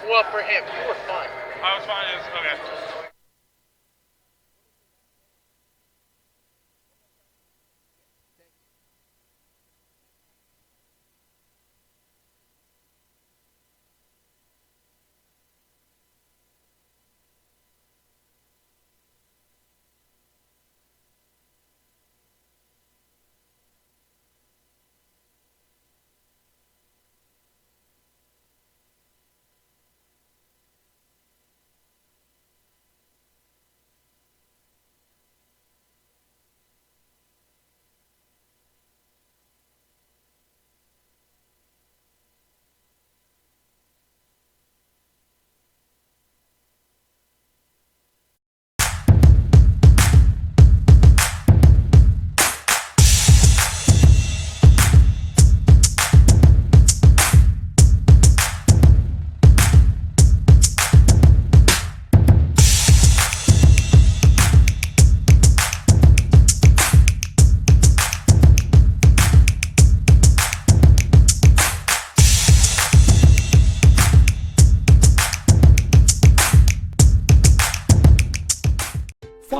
Well, for him, you were fine. I was fine. It was okay.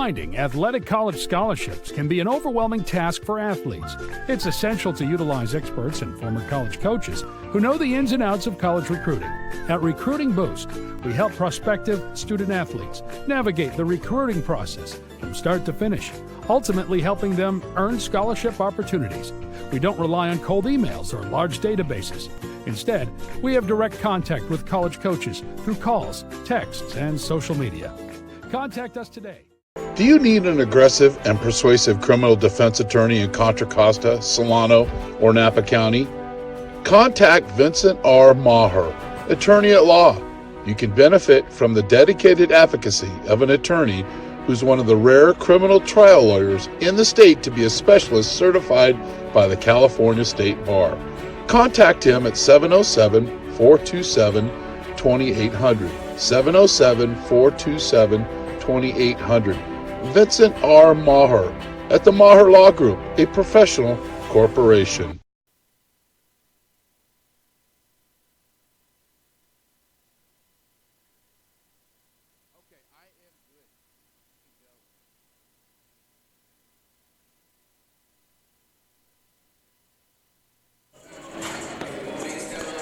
Finding athletic college scholarships can be an overwhelming task for athletes. It's essential to utilize experts and former college coaches who know the ins and outs of college recruiting. At Recruiting Boost, we help prospective student athletes navigate the recruiting process from start to finish, ultimately helping them earn scholarship opportunities. We don't rely on cold emails or large databases. Instead, we have direct contact with college coaches through calls, texts, and social media. Contact us today. Do you need an aggressive and persuasive criminal defense attorney in Contra Costa, Solano, or Napa County? Contact Vincent R. Maher, attorney at law. You can benefit from the dedicated advocacy of an attorney who's one of the rare criminal trial lawyers in the state to be a specialist certified by the California State Bar. Contact him at 707-427-2800. 707-427-2800. Vincent R. Maher at the Maher Law Group, a professional corporation.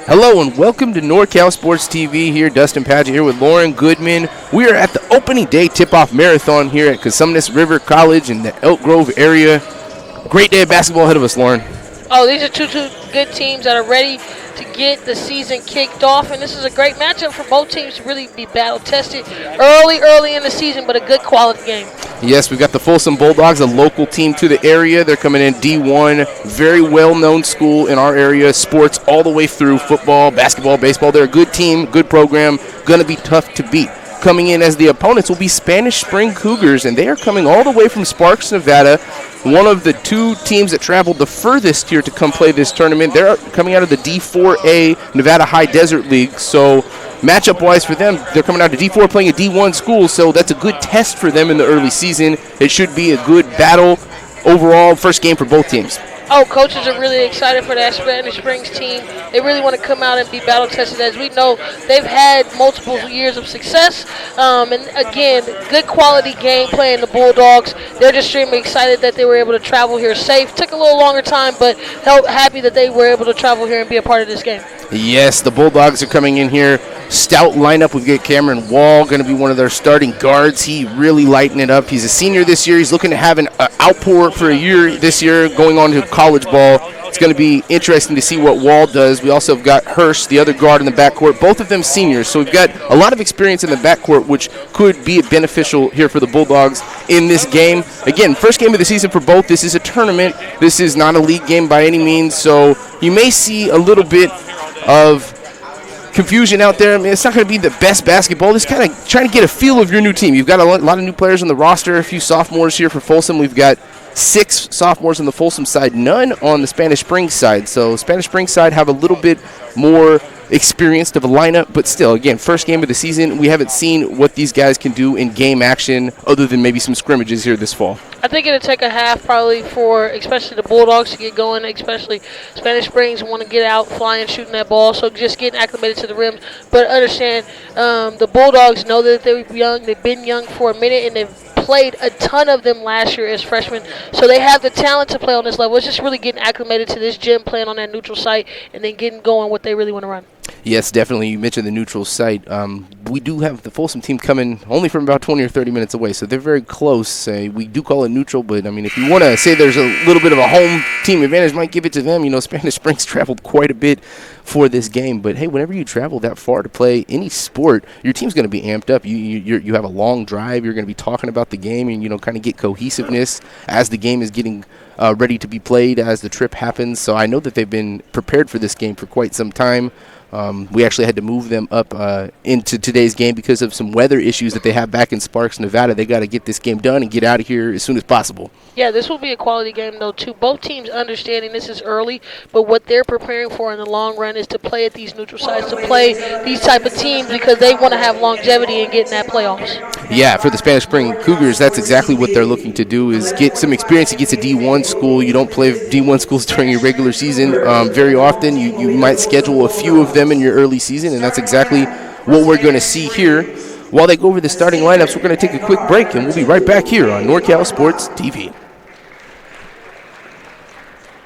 Hello and welcome to NorCal Sports TV here. Dustin Padgett here with Lauren Goodman. We are at the opening day tip-off marathon here at Cosumnes River College in the Elk Grove area. Great day of basketball ahead of us, Lauren. Oh, these are two good teams that are ready to get the season kicked off, and this is a great matchup for both teams to really be battle-tested early in the season, but a good quality game. Yes, we've got the Folsom Bulldogs, a local team to the area. They're coming in D1, very well-known school in our area, sports all the way through, football, basketball, baseball. They're a good team, good program, going to be tough to beat. Coming in as the opponents will be Spanish Spring Cougars, and they are coming all the way from Sparks, Nevada, one of the two teams that traveled the furthest here to come play this tournament. They're coming out of the D4A Nevada High Desert League, so matchup-wise for them, they're coming out to D4 playing a D1 school, so that's a good test for them in the early season. It should be a good battle overall, first game for both teams. Oh, coaches are really excited for that Spanish Springs team. They really want to come out and be battle-tested. As we know, they've had multiple years of success. And again, good quality game playing the Bulldogs. They're just extremely excited that they were able to travel here safe. Took a little longer time, but happy that they were able to travel here and be a part of this game. Yes, the Bulldogs are coming in here. Stout lineup. We've got Cameron Wall going to be one of their starting guards. He really lighting it up. He's a senior this year. He's looking to have an outpour for a year this year, going on to college ball. It's going to be interesting to see what Wall does. We also have got Hirsch, the other guard in the backcourt, both of them seniors. So we've got a lot of experience in the backcourt, which could be beneficial here for the Bulldogs in this game. Again, first game of the season for both. This is a tournament. This is not a league game by any means. So you may see a little bit of confusion out there. I mean, it's not going to be the best basketball. Just kind of trying to get a feel of your new team. You've got a lot of new players on the roster, a few sophomores here for Folsom. We've got 6 sophomores on the Folsom side, none on the Spanish Springs side. So Spanish Springs side have a little bit more experienced of a lineup, but still, again, first game of the season. We haven't seen what these guys can do in game action other than maybe some scrimmages here this fall. I think it'll take a half probably for especially the Bulldogs to get going, especially Spanish Springs want to get out flying, shooting that ball, so just getting acclimated to the rims. But understand, the Bulldogs know that they're young. They've been young for a minute, and they've played a ton of them last year as freshmen, so they have the talent to play on this level. It's just really getting acclimated to this gym, playing on that neutral site, and then getting going what they really want to run. Yes, definitely. You mentioned the neutral site. We do have the Folsom team coming only from about 20 or 30 minutes away, so they're very close. We do call it neutral, but, I mean, if you want to say there's a little bit of a home team advantage, might give it to them. You know, Spanish Springs traveled quite a bit for this game, but, hey, whenever you travel that far to play any sport, your team's going to be amped up. You have a long drive. You're going to be talking about the game and, you know, kind of get cohesiveness as the game is getting ready to be played, as the trip happens. So I know that they've been prepared for this game for quite some time. We actually had to move them up into today's game because of some weather issues that they have back in Sparks, Nevada. They got to get this game done and get out of here as soon as possible. Yeah, this will be a quality game, though, too. Both teams understanding this is early, but what they're preparing for in the long run is to play at these neutral sites, to play these type of teams because they want to have longevity and get in that playoffs. Yeah, for the Spanish Spring Cougars, that's exactly what they're looking to do, is get some experience against a D1 school. You don't play D1 schools during your regular season very often. You might schedule a few of them in your early season, and that's exactly what we're going to see here. While they go over the starting lineups, we're going to take a quick break, and we'll be right back here on NorCal Sports TV.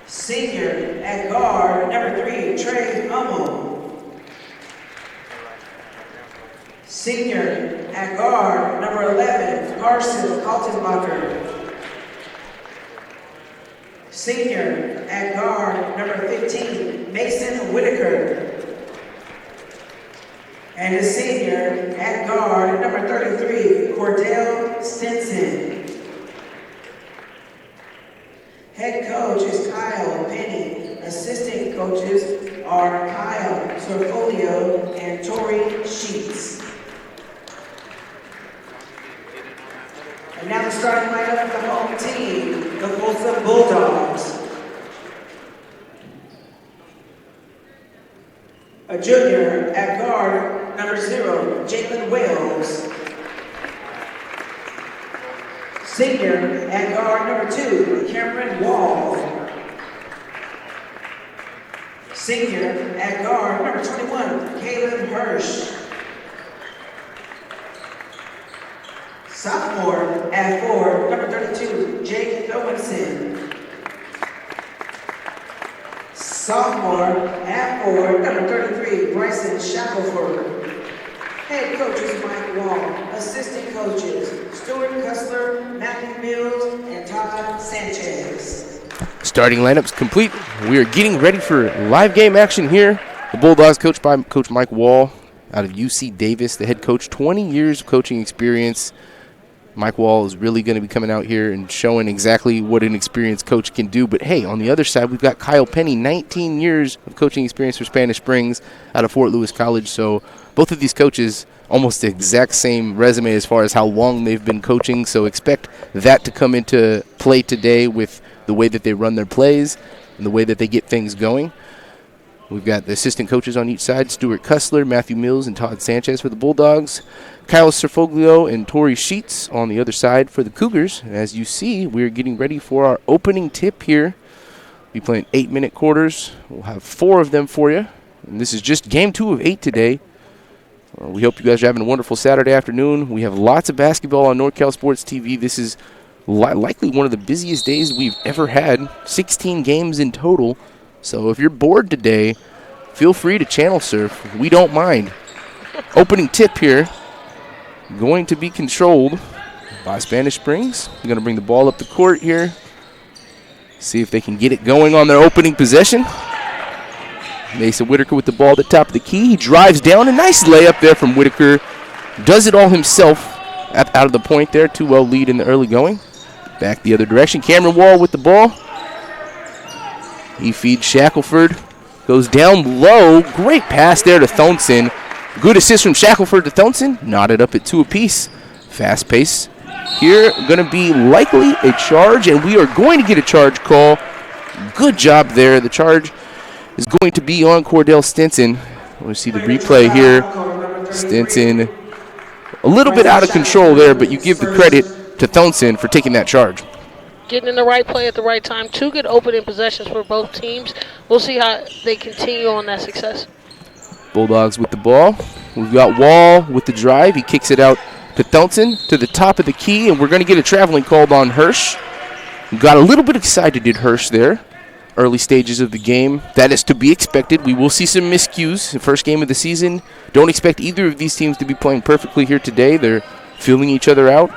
Senior at guard, number 3, Trey Hummel. Senior at guard, number 11, Carson Kaltenbacher. Senior at guard, number 15, Mason Whitaker. And a senior at guard, number 33, Cordell Stinson. Head coach is Kyle Penny. Assistant coaches are Kyle Sorfolio and Tori Sheets. And now the starting lineup of the home team, the Folsom Bulldogs. A junior at guard, number 0, Jalen Wales. Senior at guard, number 2, Cameron Wall. Senior at guard, number 21, Caleb Hirsch. Sophomore at 4, number 32, Jake Owenson. Sophomore at forward, number 33, Bryson Shackelford. Head coaches Mike Wall. Assistant coaches Stuart Cussler, Matthew Mills, and Todd Sanchez. Starting lineup's complete. We are getting ready for live game action here. The Bulldogs coached by Coach Mike Wall out of UC Davis, the head coach, 20 years of coaching experience. Mike Wall is really going to be coming out here and showing exactly what an experienced coach can do. But, hey, on the other side, we've got Kyle Penny, 19 years of coaching experience for Spanish Springs out of Fort Lewis College. So both of these coaches, almost the exact same resume as far as how long they've been coaching. So expect that to come into play today with the way that they run their plays and the way that they get things going. We've got the assistant coaches on each side, Stuart Cussler, Matthew Mills, and Todd Sanchez for the Bulldogs. Kyle Serfoglio and Tori Sheets on the other side for the Cougars. As you see, we're getting ready for our opening tip here. We'll be playing 8-minute quarters. We'll have 4 of them for you. And this is just game 2 of 8 today. We hope you guys are having a wonderful Saturday afternoon. We have lots of basketball on NorCal Sports TV. This is likely one of the busiest days we've ever had, 16 games in total. So if you're bored today, feel free to channel surf. We don't mind. Opening tip here, going to be controlled by Spanish Springs. We're going to bring the ball up the court here. See if they can get it going on their opening possession. Mason Whitaker with the ball at the top of the key. He drives down. A nice layup there from Whitaker. Does it all himself out of the point there. 2-0 lead in the early going. Back the other direction. Cameron Wall with the ball. He feeds Shackelford. Goes down low. Great pass there to Thonson. Good assist from Shackelford to Thonson. Knotted up at 2 apiece. Fast pace. Here going to be likely a charge, and we are going to get a charge call. Good job there. The charge is going to be on Cordell Stinson. We'll see the replay here. Stinson a little bit out of control there, but you give the credit to Thonson for taking that charge. Getting in the right play at the right time. 2 good opening possessions for both teams. We'll see how they continue on that success. Bulldogs with the ball. We've got Wall with the drive. He kicks it out to Thonson to the top of the key, and we're going to get a traveling called on Hirsch. Got a little bit excited, did Hirsch there. Early stages of the game. That is to be expected. We will see some miscues. The first game of the season. Don't expect either of these teams to be playing perfectly here today. They're feeling each other out.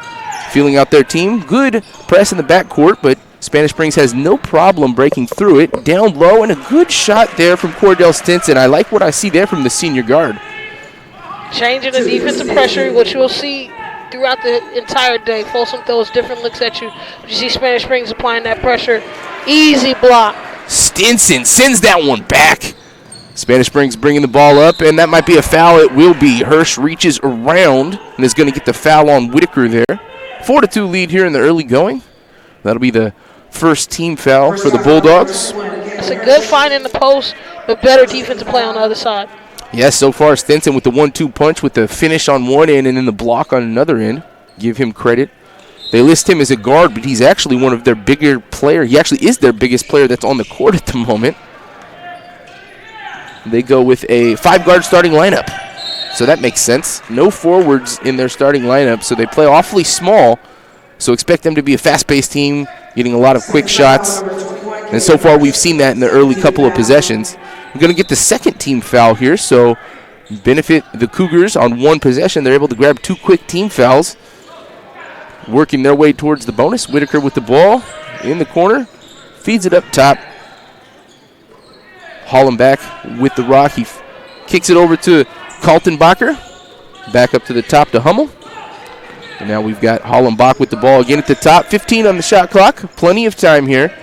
Feeling out their team. Good press in the backcourt, but Spanish Springs has no problem breaking through it. Down low, and a good shot there from Cordell Stinson. I like what I see there from the senior guard. Changing the defensive pressure, which you'll see throughout the entire day. Folsom throws different looks at you. But you see Spanish Springs applying that pressure. Easy block. Stinson sends that one back. Spanish Springs bringing the ball up, and that might be a foul. It will be. Hirsch reaches around and is going to get the foul on Whitaker there. 4-2 lead here in the early going. That'll be the first team foul for the Bulldogs. It's a good find in the post, but better defensive play on the other side. Yes, so far Stinson with the 1-2 punch with the finish on one end and then the block on another end. Give him credit. They list him as a guard, but he's actually one of their bigger players. He actually is their biggest player that's on the court at the moment. They go with a 5-guard starting lineup. So that makes sense. No forwards in their starting lineup, so they play awfully small. So expect them to be a fast-paced team, getting a lot of quick shots. And so far we've seen that in the early couple of possessions. We're going to get the second team foul here, so benefit the Cougars on one possession. They're able to grab 2 quick team fouls. Working their way towards the bonus. Whitaker with the ball in the corner. Feeds it up top. Hollenbach with the rock. He kicks it over to Kaltenbacher. Back up to the top to Hummel. And now we've got Hollenbach with the ball again at the top. 15 on the shot clock. Plenty of time here.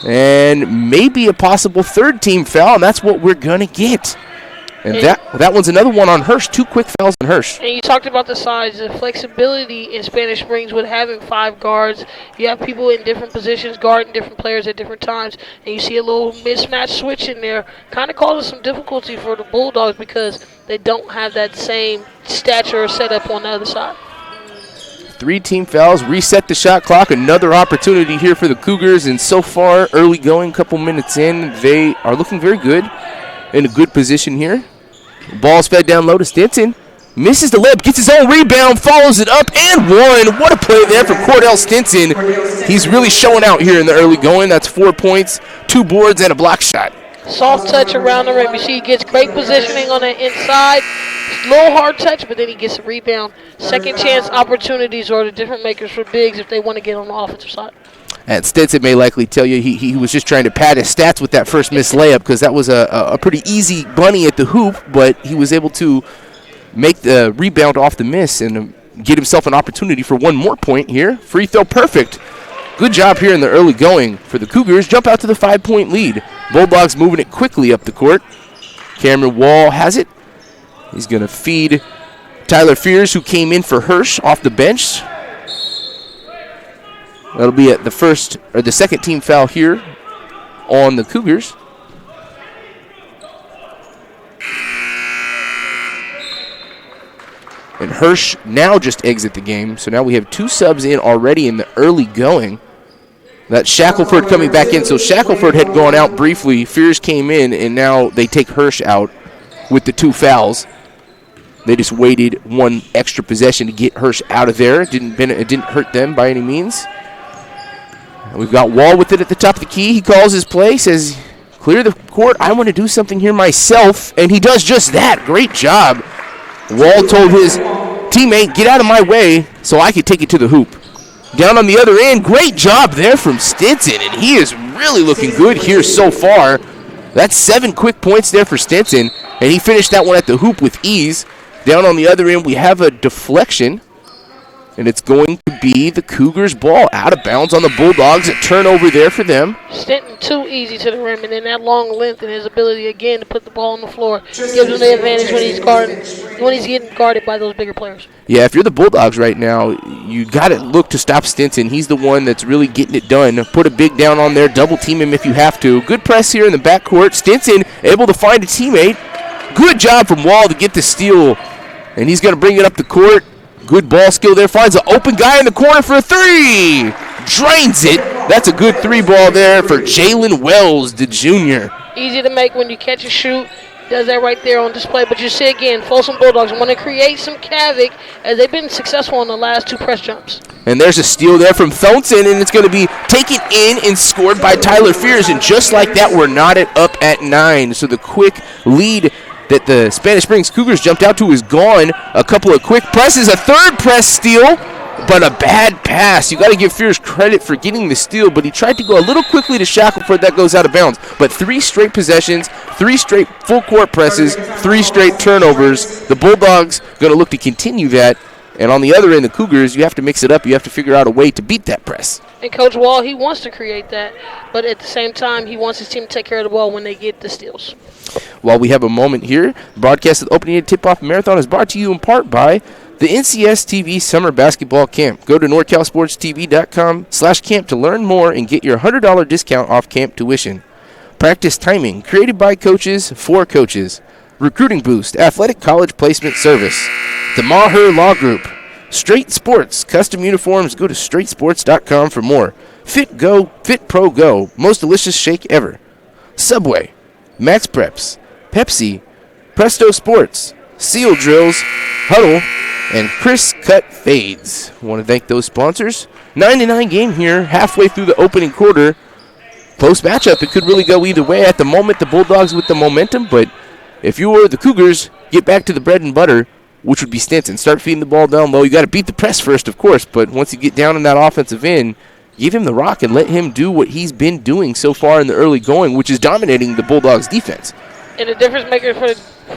And maybe a possible third team foul, and that's what we're going to get. And that one's another one on Hirsch. 2 quick fouls on Hirsch. And you talked about the size, the flexibility in Spanish Springs with having 5 guards. You have people in different positions guarding different players at different times. And you see a little mismatch switch in there. Kind of causes some difficulty for the Bulldogs because they don't have that same stature or setup on the other side. 3 team fouls, reset the shot clock. Another opportunity here for the Cougars. And so far, early going, couple minutes in, they are looking very good. In a good position here. Ball's fed down low to Stinson. Misses the layup, gets his own rebound, follows it up, and one. What a play there from Cordell Stinson. He's really showing out here in the early going. That's 4 points, 2 boards, and a block shot. Soft touch around the rim. You see he gets great positioning on the inside. It's a little hard touch, but then he gets a rebound. Second chance opportunities are the different makers for bigs if they want to get on the offensive side. And Stinson may likely tell you he was just trying to pad his stats with that first missed layup because that was a pretty easy bunny at the hoop, but he was able to make the rebound off the miss and get himself an opportunity for one more point here. Free throw perfect. Good job here in the early going for the Cougars. Jump out to the 5-point lead. Bulldogs moving it quickly up the court. Cameron Wall has it. He's going to feed Tyler Fears, who came in for Hirsch off the bench. That'll be at the second team foul here on the Cougars. And Hirsch now just exit the game. So now we have 2 subs in already in the early going. That's Shackelford coming back in. So Shackelford had gone out briefly. Fears came in, and now they take Hirsch out with the 2 fouls. They just waited one extra possession to get Hirsch out of there. It didn't hurt them by any means. And we've got Wall with it at the top of the key. He calls his play, says, clear the court. I want to do something here myself. And he does just that. Great job. Wall told his teammate, get out of my way so I could take it to the hoop. Down on the other end, great job there from Stinson, and he is really looking good here so far. That's 7 quick points there for Stinson, and he finished that one at the hoop with ease. Down on the other end, we have a deflection, and it's going to be the Cougars' ball out of bounds on the Bulldogs. A turnover there for them. Stinton too easy to the rim, and then that long length and his ability again to put the ball on the floor gives him the advantage when he's getting guarded by those bigger players. Yeah, if you're the Bulldogs right now, you got to look to stop Stinson. He's the one that's really getting it done. Put a big down on there, double team him if you have to. Good press here in the backcourt. Stinson able to find a teammate. Good job from Wall to get the steal, and he's going to bring it up the court. Good ball skill there. Finds an open guy in the corner for a 3. Drains it. That's a good 3 ball there for Jalen Wells, the junior. Easy to make when you catch a shoot. Does that right there on display. But you see again, Folsom Bulldogs want to create some havoc as they've been successful in the last 2 press jumps. And there's a steal there from Thonson, and it's going to be taken in and scored by Tyler Fears. And just like that, we're knotted up at 9. So the quick lead that the Spanish Springs Cougars jumped out to is gone. A couple of quick presses, a 3rd press steal, but a bad pass. You got to give Fears credit for getting the steal, but he tried to go a little quickly to Shackelford. That goes out of bounds. But 3 straight possessions, 3 straight full court presses, 3 straight turnovers. The Bulldogs going to look to continue that. And on the other end, the Cougars, you have to mix it up. You have to figure out a way to beat that press. And Coach Wall, he wants to create that, but at the same time, he wants his team to take care of the ball when they get the steals. While we have a moment here, broadcast of the opening day tip-off marathon is brought to you in part by the NCS TV Summer Basketball Camp. Go to NorCalSportsTV.com/camp to learn more and get your $100 discount off camp tuition. Practice timing, created by coaches for coaches. Recruiting Boost, Athletic College Placement Service. The Maher Law Group. Straight Sports, custom uniforms. Go to straightsports.com for more. Fit Go, Fit Pro Go, most delicious shake ever. Subway, Max Preps, Pepsi, Presto Sports, Seal Drills, Huddle, and Chris Cut Fades. I want to thank those sponsors. 9-9 game here, halfway through the opening quarter. Close matchup. It could really go either way. At the moment, the Bulldogs with the momentum, but if you were the Cougars, get back to the bread and butter, which would be Stinson. Start feeding the ball down low. You got to beat the press first, of course, but once you get down in that offensive end, give him the rock and let him do what he's been doing so far in the early going, which is dominating the Bulldogs' defense. And the difference maker for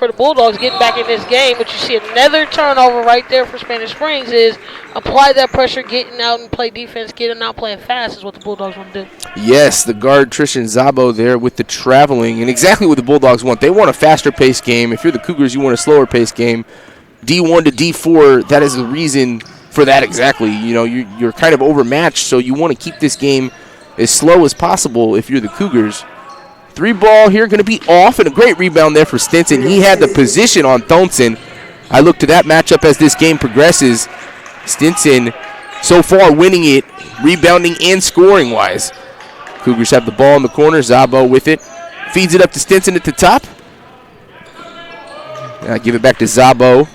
the Bulldogs getting back in this game, which you see another turnover right there for Spanish Springs, is apply that pressure, getting out and play defense, getting out playing fast is what the Bulldogs want to do. Yes, the guard Trishan Zabo there with the traveling, and exactly what the Bulldogs want. They want a faster paced game. If you're the Cougars, you want a slower paced game. D1 to D4, that is the reason for that exactly. You know, you're kind of overmatched, so you want to keep this game as slow as possible if you're the Cougars. 3 ball here going to be off, and a great rebound there for Stinson. He had the position on Thonson. I look to that matchup as this game progresses. Stinson so far winning it, rebounding and scoring-wise. Cougars have the ball in the corner. Zabo with it. Feeds it up to Stinson at the top. Now give it back to Zabo.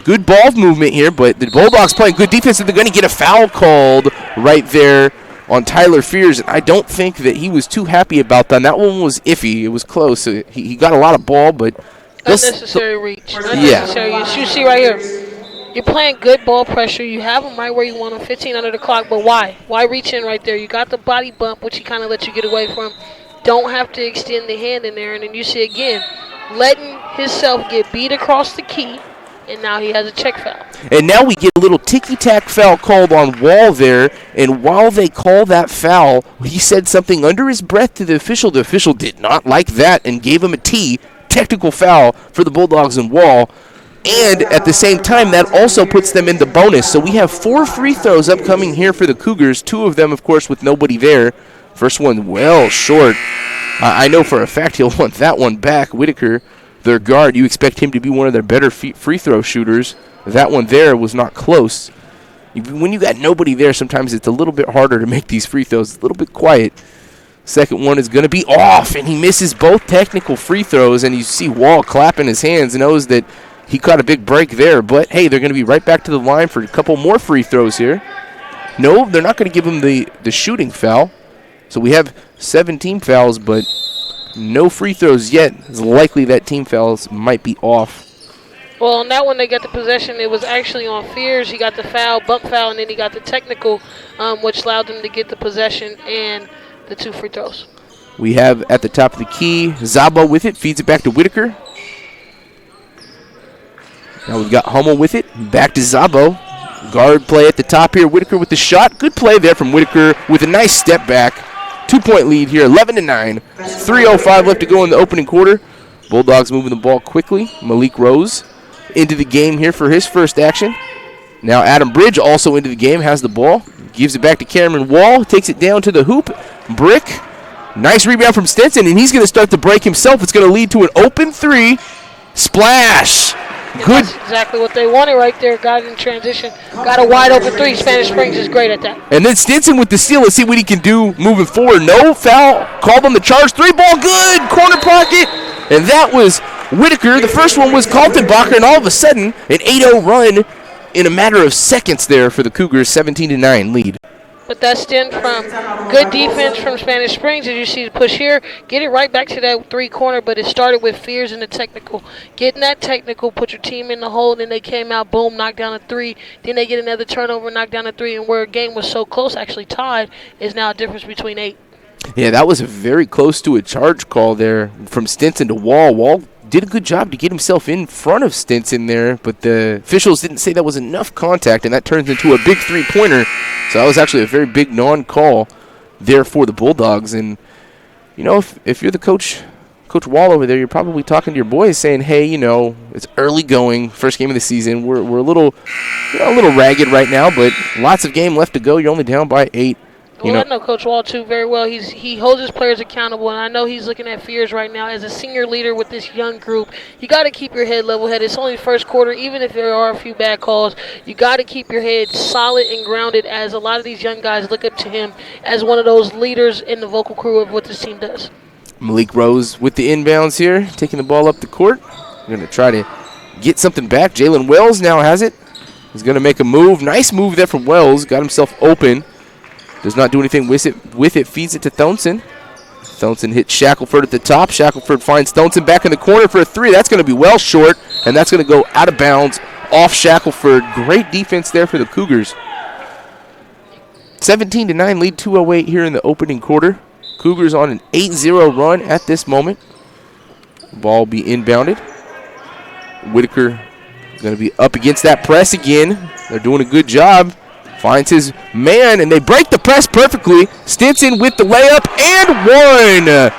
Good ball movement here, but the Bulldogs playing good defense, and they're going to get a foul called right there on Tyler Fears. And I don't think that he was too happy about that. That one was iffy. It was close. He got a lot of ball, but unnecessary reach. Unnecessary. You see right here. You're playing good ball pressure. You have them right where you want them, 15 under the clock. But why? Why reach in right there? You got the body bump, which he kind of let you get away from. Don't have to extend the hand in there. And then you see again, letting himself get beat across the key. And now he has a check foul. And now we get a little ticky-tack foul called on Wall there. And while they call that foul, he said something under his breath to the official. The official did not like that and gave him a T, technical foul for the Bulldogs and Wall. And at the same time, that also puts them in the bonus. So we have 4 free throws upcoming here for the Cougars. 2 of them, of course, with nobody there. First one well short. I know for a fact he'll want that one back. Whitaker, their guard, you expect him to be one of their better free throw shooters. That one there was not close. When you got nobody there, sometimes it's a little bit harder to make these free throws. A little bit quiet. Second one is going to be off, and he misses both technical free throws. And you see Wall clapping his hands, knows that he caught a big break there. But, hey, they're going to be right back to the line for a couple more free throws here. No, they're not going to give him the shooting foul. So we have 17 fouls, but no free throws yet. It's likely that team fouls might be off. Well, on that one, they got the possession. It was actually on Fears. He got the foul, bump foul, and then he got the technical, which allowed them to get the possession and the 2 free throws. We have at the top of the key, Zabo with it, feeds it back to Whitaker. Now we've got Hummel with it, back to Zabo. Guard play at the top here, Whitaker with the shot. Good play there from Whitaker with a nice step back. 2-point lead here, 11-9. 3:05 left to go in the opening quarter. Bulldogs moving the ball quickly. Malik Rose into the game here for his first action. Now Adam Bridge also into the game, has the ball. Gives it back to Cameron Wall, takes it down to the hoop. Brick. Nice rebound from Stinson, and he's going to start the break himself. It's going to lead to an open 3. Splash. Good. That's exactly what they wanted right there. Got it in transition. Got a wide open 3. Spanish Springs is great at that. And then Stinson with the steal. Let's see what he can do moving forward. No foul. Called on the charge. 3 ball good. Corner pocket. And that was Whitaker. The first one was Kaltenbacher. And all of a sudden, an 8-0 run in a matter of seconds there for the Cougars. 17-9 lead. But that stemmed from good defense from Spanish Springs. As you see the push here, get it right back to that 3 corner, but it started with Fears in the technical. Getting that technical, put your team in the hole, and then they came out, boom, knocked down a 3. Then they get another turnover, knocked down a 3, and where a game was so close, actually tied, is now a difference between 8. Yeah, that was very close to a charge call there from Stinson to Wall. Wall did a good job to get himself in front of Stinson there, but the officials didn't say that was enough contact, and that turns into a big 3-pointer. So that was actually a very big non-call there for the Bulldogs. And, you know, if you're the Coach Wall over there, you're probably talking to your boys saying, hey, you know, it's early going, first game of the season. We're a little ragged right now, but lots of game left to go. You're only down by 8. Well, I know Coach Wall, too, very well. He holds his players accountable, and I know he's looking at Fears right now as a senior leader with this young group. You got to keep your head level-headed. It's only the first quarter. Even if there are a few bad calls, you got to keep your head solid and grounded, as a lot of these young guys look up to him as one of those leaders in the vocal crew of what this team does. Malik Rose with the inbounds here, taking the ball up the court. Going to try to get something back. Jalen Wells now has it. He's going to make a move. Nice move there from Wells. Got himself open. Does not do anything with it. Feeds it to Thompson. Thompson hits Shackelford at the top. Shackelford finds Thompson back in the corner for a 3. That's going to be well short, and that's going to go out of bounds off Shackelford. Great defense there for the Cougars. 17-9 lead, 2:08 here in the opening quarter. Cougars on an 8-0 run at this moment. Ball be inbounded. Whitaker going to be up against that press again. They're doing a good job. Finds his man, and they break the press perfectly. Stinson with the layup and one.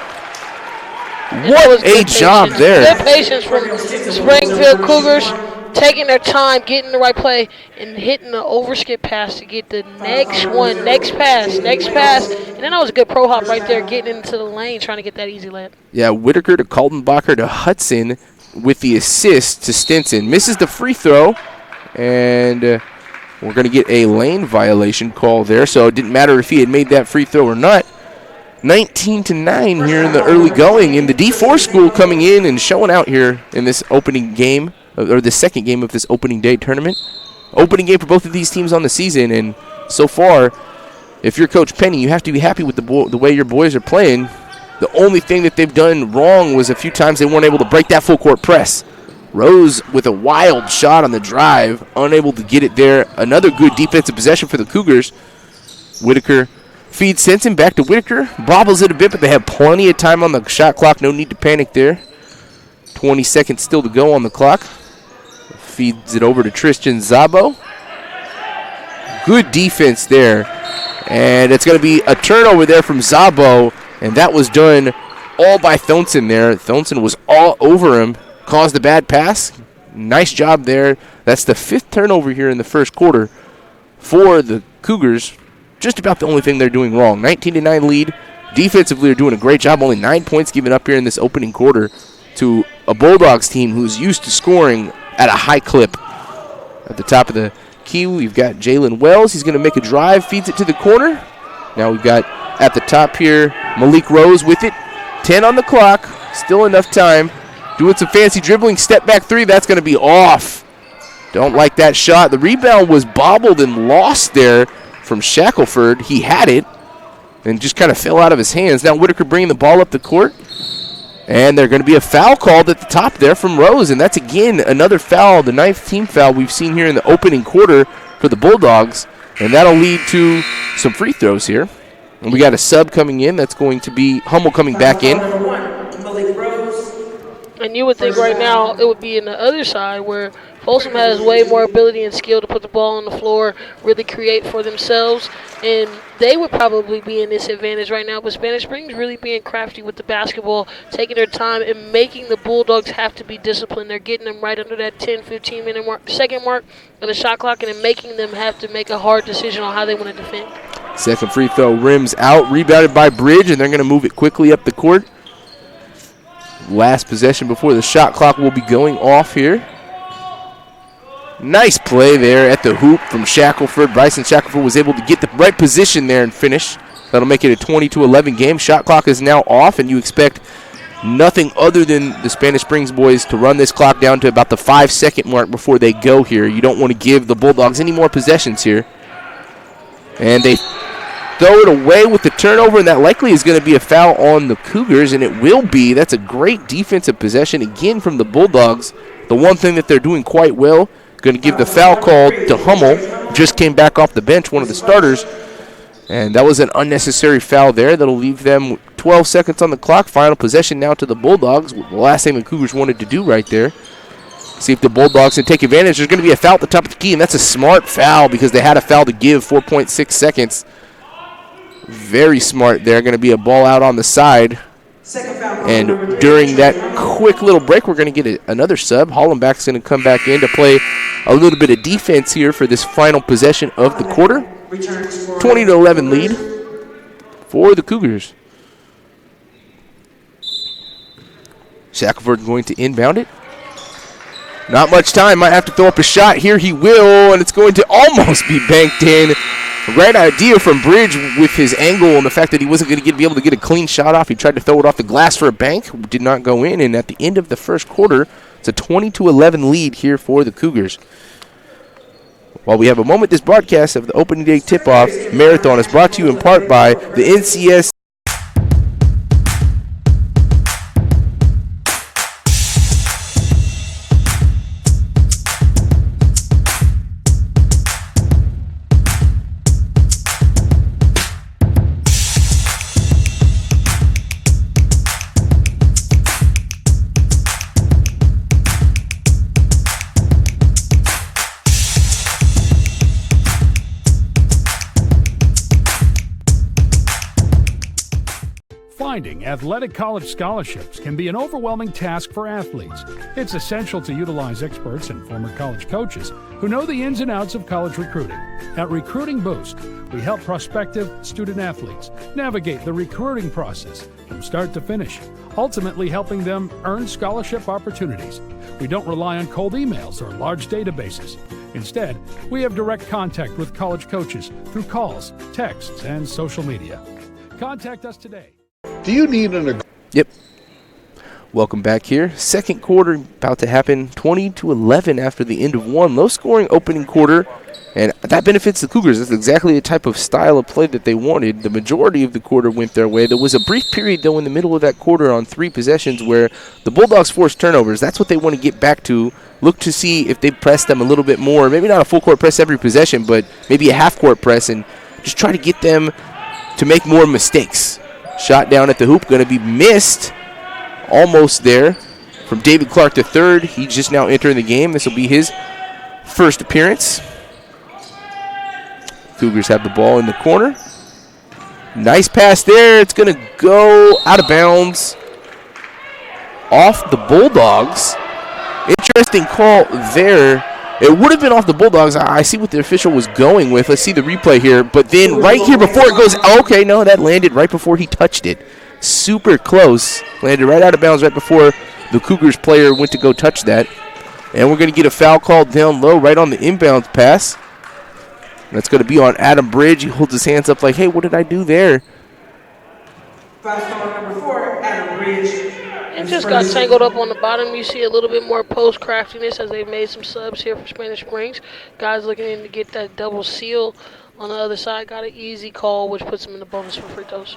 What a job there. Good patience from Springfield Cougars, taking their time, getting the right play, and hitting the overskip pass to get the next one, next pass. And then that was a good pro hop right there, getting into the lane, trying to get that easy layup. Yeah, Whitaker to Kaltenbacher to Hudson with the assist to Stinson. Misses the free throw, and we're going to get a lane violation call there, so it didn't matter if he had made that free throw or not. 19-9 here in the early going, and the D4 school coming in and showing out here in this opening game. or the second game of this opening day tournament. Opening game for both of these teams on the season, and so far, if you're Coach Penny, you have to be happy with the way your boys are playing. The only thing that they've done wrong was a few times they weren't able to break that full court press. Rose with a wild shot on the drive, unable to get it there. Another good defensive possession for the Cougars. Whitaker feeds Sensen back to Whitaker. Bobbles it a bit, but they have plenty of time on the shot clock. No need to panic there. 20 seconds still to go on the clock. Feeds it over to Tristan Zabo. Good defense there. And it's going to be a turnover there from Zabo, and that was done all by Thonson there. Thonson was all over him, caused a bad pass. Nice job there. That's the 5th turnover here in the first quarter for the Cougars. Just about the only thing they're doing wrong. 19-9 lead. Defensively, they're doing a great job. Only 9 points given up here in this opening quarter to a Bulldogs team who's used to scoring at a high clip. At the top of the key, we've got Jalen Wells. He's going to make a drive, feeds it to the corner. Now we've got at the top here Malik Rose with it. 10 on the clock. Still enough time. Doing some fancy dribbling. Step back three. That's going to be off. Don't like that shot. The rebound was bobbled and lost there from Shackelford. He had it and just kind of fell out of his hands. Now Whitaker bringing the ball up the court. And there's going to be a foul called at the top there from Rose. And that's, again, another foul, the 9th team foul we've seen here in the opening quarter for the Bulldogs. And that'll lead to some free throws here. And we got a sub coming in. That's going to be Hummel coming back in. And you would think right now it would be in the other side where Folsom has way more ability and skill to put the ball on the floor, really create for themselves, and they would probably be in this advantage right now. But Spanish Springs really being crafty with the basketball, taking their time and making the Bulldogs have to be disciplined. They're getting them right under that 10, 15-minute second mark of the shot clock and then making them have to make a hard decision on how they want to defend. Second free throw rims out, rebounded by Bridge, and they're going to move it quickly up the court. Last possession before the shot clock will be going off here. Nice play there at the hoop from Shackelford. Bryson Shackelford was able to get the right position there and finish. That'll make it a 20-11 game. Shot clock is now off, and you expect nothing other than the Spanish Springs boys to run this clock down to about the 5-second mark before they go here. You don't want to give the Bulldogs any more possessions here. And they throw it away with the turnover, and that likely is going to be a foul on the Cougars, and it will be. That's a great defensive possession again from the Bulldogs. The one thing that they're doing quite well, going to give the foul call to Hummel. Just came back off the bench, one of the starters, and that was an unnecessary foul there. That'll leave them 12 seconds on the clock. Final possession now to the Bulldogs. The last thing the Cougars wanted to do right there. See if the Bulldogs can take advantage. There's going to be a foul at the top of the key, and that's a smart foul because they had a foul to give, 4.6 seconds. Very smart there. Going to be a ball out on the side. And during that quick little break, we're going to get another sub. Hollenbach's going to come back in to play a little bit of defense here for this final possession of the quarter. 20-11 lead for the Cougars. Shackelford going to inbound it. Not much time. Might have to throw up a shot here. He will, and it's going to almost be banked in. Right idea from Bridge with his angle and the fact that he wasn't going to be able to get a clean shot off. He tried to throw it off the glass for a bank. Did not go in, and at the end of the first quarter, it's a 20-11 lead here for the Cougars. While we have a moment, this broadcast of the opening day tip-off marathon is brought to you in part by the NCS. Finding athletic college scholarships can be an overwhelming task for athletes. It's essential to utilize experts and former college coaches who know the ins and outs of college recruiting. At Recruiting Boost, we help prospective student athletes navigate the recruiting process from start to finish, ultimately helping them earn scholarship opportunities. We don't rely on cold emails or large databases. Instead, we have direct contact with college coaches through calls, texts, and social media. Contact us today. Do you need an Yep. Welcome back here. Second quarter about to happen, 20-11 after the end of one. Low-scoring opening quarter, and that benefits the Cougars. That's exactly the type of style of play that they wanted. The majority of the quarter went their way. There was a brief period, though, in the middle of that quarter on 3 possessions where the Bulldogs forced turnovers. That's what they want to get back to. Look to see if they press them a little bit more. Maybe not a full-court press every possession, but maybe a half-court press, and just try to get them to make more mistakes. Shot down at the hoop, going to be missed. Almost there from David Clark III. He's just now entering the game. This will be his first appearance. Cougars have the ball in the corner. Nice pass there. It's going to go out of bounds off the Bulldogs. Interesting call there. It would have been off the Bulldogs. I see what the official was going with. Let's see the replay here. But then right here before it goes, okay, no, that landed right before he touched it. Super close. Landed right out of bounds right before the Cougars player went to go touch that. And we're going to get a foul called down low right on the inbounds pass. That's going to be on Adam Bridge. He holds his hands up like, hey, what did I do there? Foul star number 4, Adam Bridge. And just got tangled up on the bottom. You see a little bit more post craftiness as they made some subs here for Spanish Springs. Guys looking in to get that double seal on the other side. Got an easy call, which puts them in the bonus for free throws.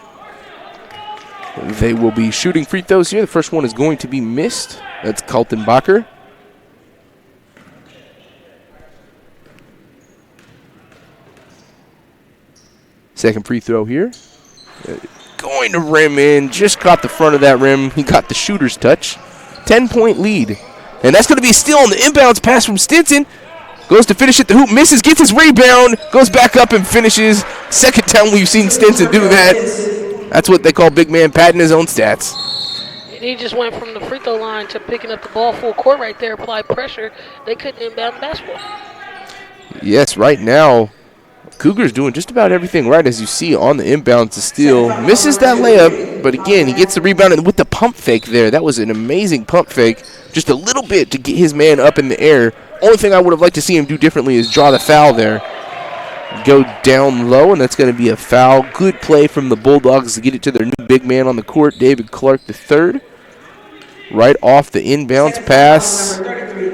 They will be shooting free throws here. The first one is going to be missed. That's Kaltenbacher. Second free throw here. Going to rim in. Just caught the front of that rim. He got the shooter's touch. 10-point lead. And that's going to be a steal on the inbounds pass from Stinson. Goes to finish at the hoop. Misses. Gets his rebound. Goes back up and finishes. Second time we've seen Stinson do that. That's what they call big man padding his own stats. And he just went from the free throw line to picking up the ball full court right there. Apply pressure. They couldn't inbound the basketball. Yes, right now, Cougars doing just about everything right, as you see on the inbound to steal. Misses that layup, but again, he gets the rebound and with the pump fake there. That was an amazing pump fake. Just a little bit to get his man up in the air. Only thing I would have liked to see him do differently is draw the foul there. Go down low, and that's going to be a foul. Good play from the Bulldogs to get it to their new big man on the court, David Clark III. Right off the inbounds pass.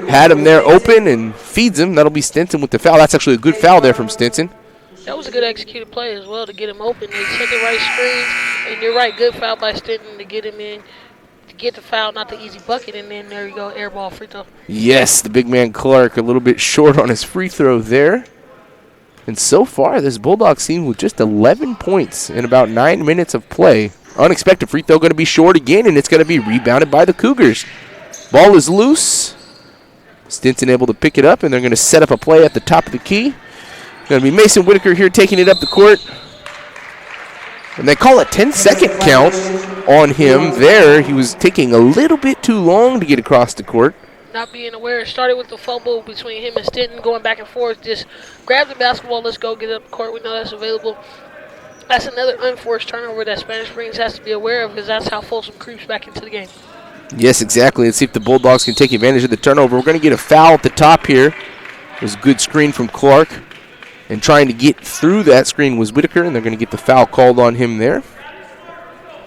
Had him there open and feeds him. That'll be Stinson with the foul. That's actually a good foul there from Stinson. That was a good executed play as well to get him open. They set the right screens, and you're right, good foul by Stinson to get him in, to get the foul, not the easy bucket, and then there you go, air ball, free throw. Yes, the big man Clark a little bit short on his free throw there. And so far, this Bulldogs team with just 11 points in about 9 minutes of play. Unexpected free throw going to be short again, and it's going to be rebounded by the Cougars. Ball is loose. Stinson able to pick it up, and they're going to set up a play at the top of the key. Going to be Mason Whitaker here taking it up the court. And they call a 10-second count on him there. He was taking a little bit too long to get across the court. Not being aware. It started with the fumble between him and Stinton, going back and forth. Just grab the basketball, let's go get it up the court. We know that's available. That's another unforced turnover that Spanish Springs has to be aware of, because that's how Folsom creeps back into the game. Yes, exactly. Let's see if the Bulldogs can take advantage of the turnover. We're going to get a foul at the top here. It was a good screen from Clark. And trying to get through that screen was Whitaker, and they're going to get the foul called on him there.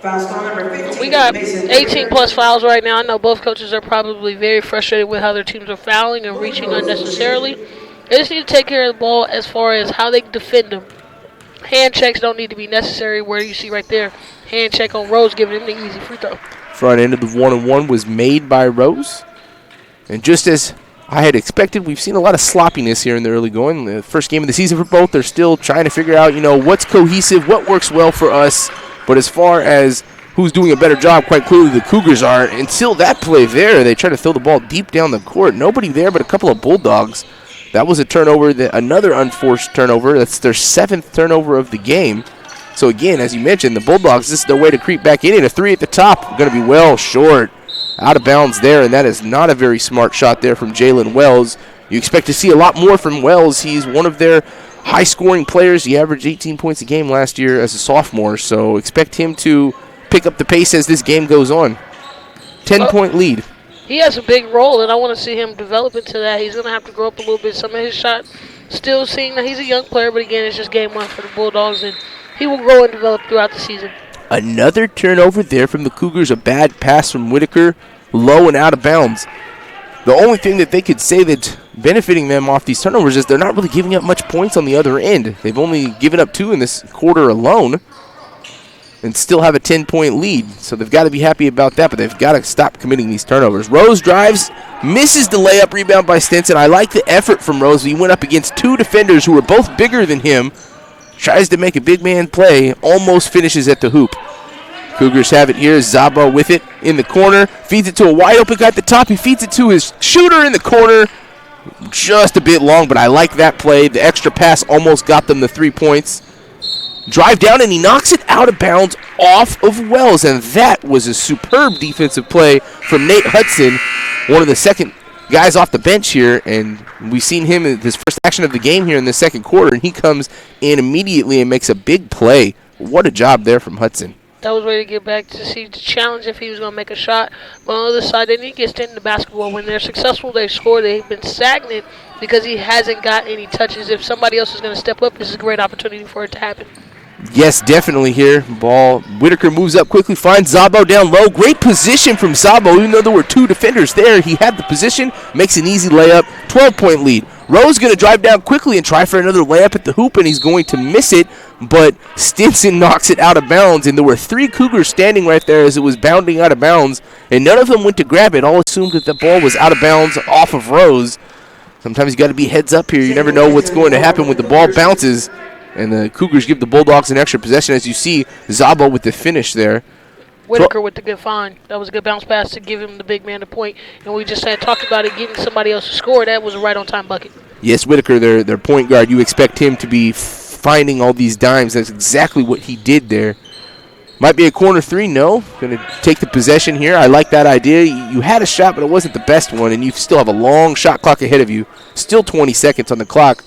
We got 18-plus fouls right now. I know both coaches are probably very frustrated with how their teams are fouling and reaching unnecessarily. They just need to take care of the ball as far as how they defend them. Hand checks don't need to be necessary, where you see right there, hand check on Rose giving him the easy free throw. Front end of the 1-on-1 was made by Rose. And just as I had expected, we've seen a lot of sloppiness here in the early going. The first game of the season for both, they're still trying to figure out, what's cohesive, what works well for us. But as far as who's doing a better job, quite clearly the Cougars are. Until that play there, they try to throw the ball deep down the court. Nobody there but a couple of Bulldogs. That was a turnover, another unforced turnover. That's their 7th turnover of the game. So again, as you mentioned, the Bulldogs, this is their way to creep back in. A three at the top, going to be well short. Out of bounds there, and that is not a very smart shot there from Jalen Wells. You expect to see a lot more from Wells. He's one of their high-scoring players. He averaged 18 points a game last year as a sophomore, so expect him to pick up the pace as this game goes on. 10-point lead. He has a big role, and I want to see him develop into that. He's going to have to grow up a little bit. Some of his shot, still seeing that he's a young player, but again, it's just game one for the Bulldogs, and he will grow and develop throughout the season. Another turnover there from the Cougars. A bad pass from Whitaker, low and out of bounds. The only thing that they could say that's benefiting them off these turnovers is they're not really giving up much points on the other end. They've only given up 2 in this quarter alone and still have a 10-point lead. So they've got to be happy about that, but they've got to stop committing these turnovers. Rose drives, misses the layup, rebound by Stinson. I like the effort from Rose. He went up against 2 defenders who were both bigger than him. Tries to make a big man play, almost finishes at the hoop. Cougars have it here. Zabo with it in the corner. Feeds it to a wide open guy at the top. He feeds it to his shooter in the corner. Just a bit long, but I like that play. The extra pass almost got them the 3 points. Drive down, and he knocks it out of bounds off of Wells, and that was a superb defensive play from Nate Hudson, one of the second guys off the bench here, and we've seen him in his first action of the game here in the second quarter, and he comes in immediately and makes a big play. What a job there from Hudson. That was ready to get back to see the challenge if he was going to make a shot. But on the other side, they need to get into the basketball. When they're successful, they score. They've been stagnant because he hasn't got any touches. If somebody else is going to step up, this is a great opportunity for it to happen. Yes, definitely here. Ball. Whitaker moves up quickly, finds Zabo down low. Great position from Zabo. Even though there were 2 defenders there, he had the position, makes an easy layup, 12-point lead. Rose going to drive down quickly and try for another layup at the hoop, and he's going to miss it, but Stinson knocks it out of bounds, and there were 3 Cougars standing right there as it was bounding out of bounds, and none of them went to grab it. All assumed that the ball was out of bounds off of Rose. Sometimes you got to be heads up here. You never know what's going to happen when the ball bounces. And the Cougars give the Bulldogs an extra possession. As you see, Zabo with the finish there. Whitaker with the good find. That was a good bounce pass to give him the big man the point. And we just talked about it, getting somebody else to score. That was a right-on-time bucket. Yes, Whitaker, their point guard. You expect him to be finding all these dimes. That's exactly what he did there. Might be a corner 3. No. Going to take the possession here. I like that idea. You had a shot, but it wasn't the best one, and you still have a long shot clock ahead of you. Still 20 seconds on the clock.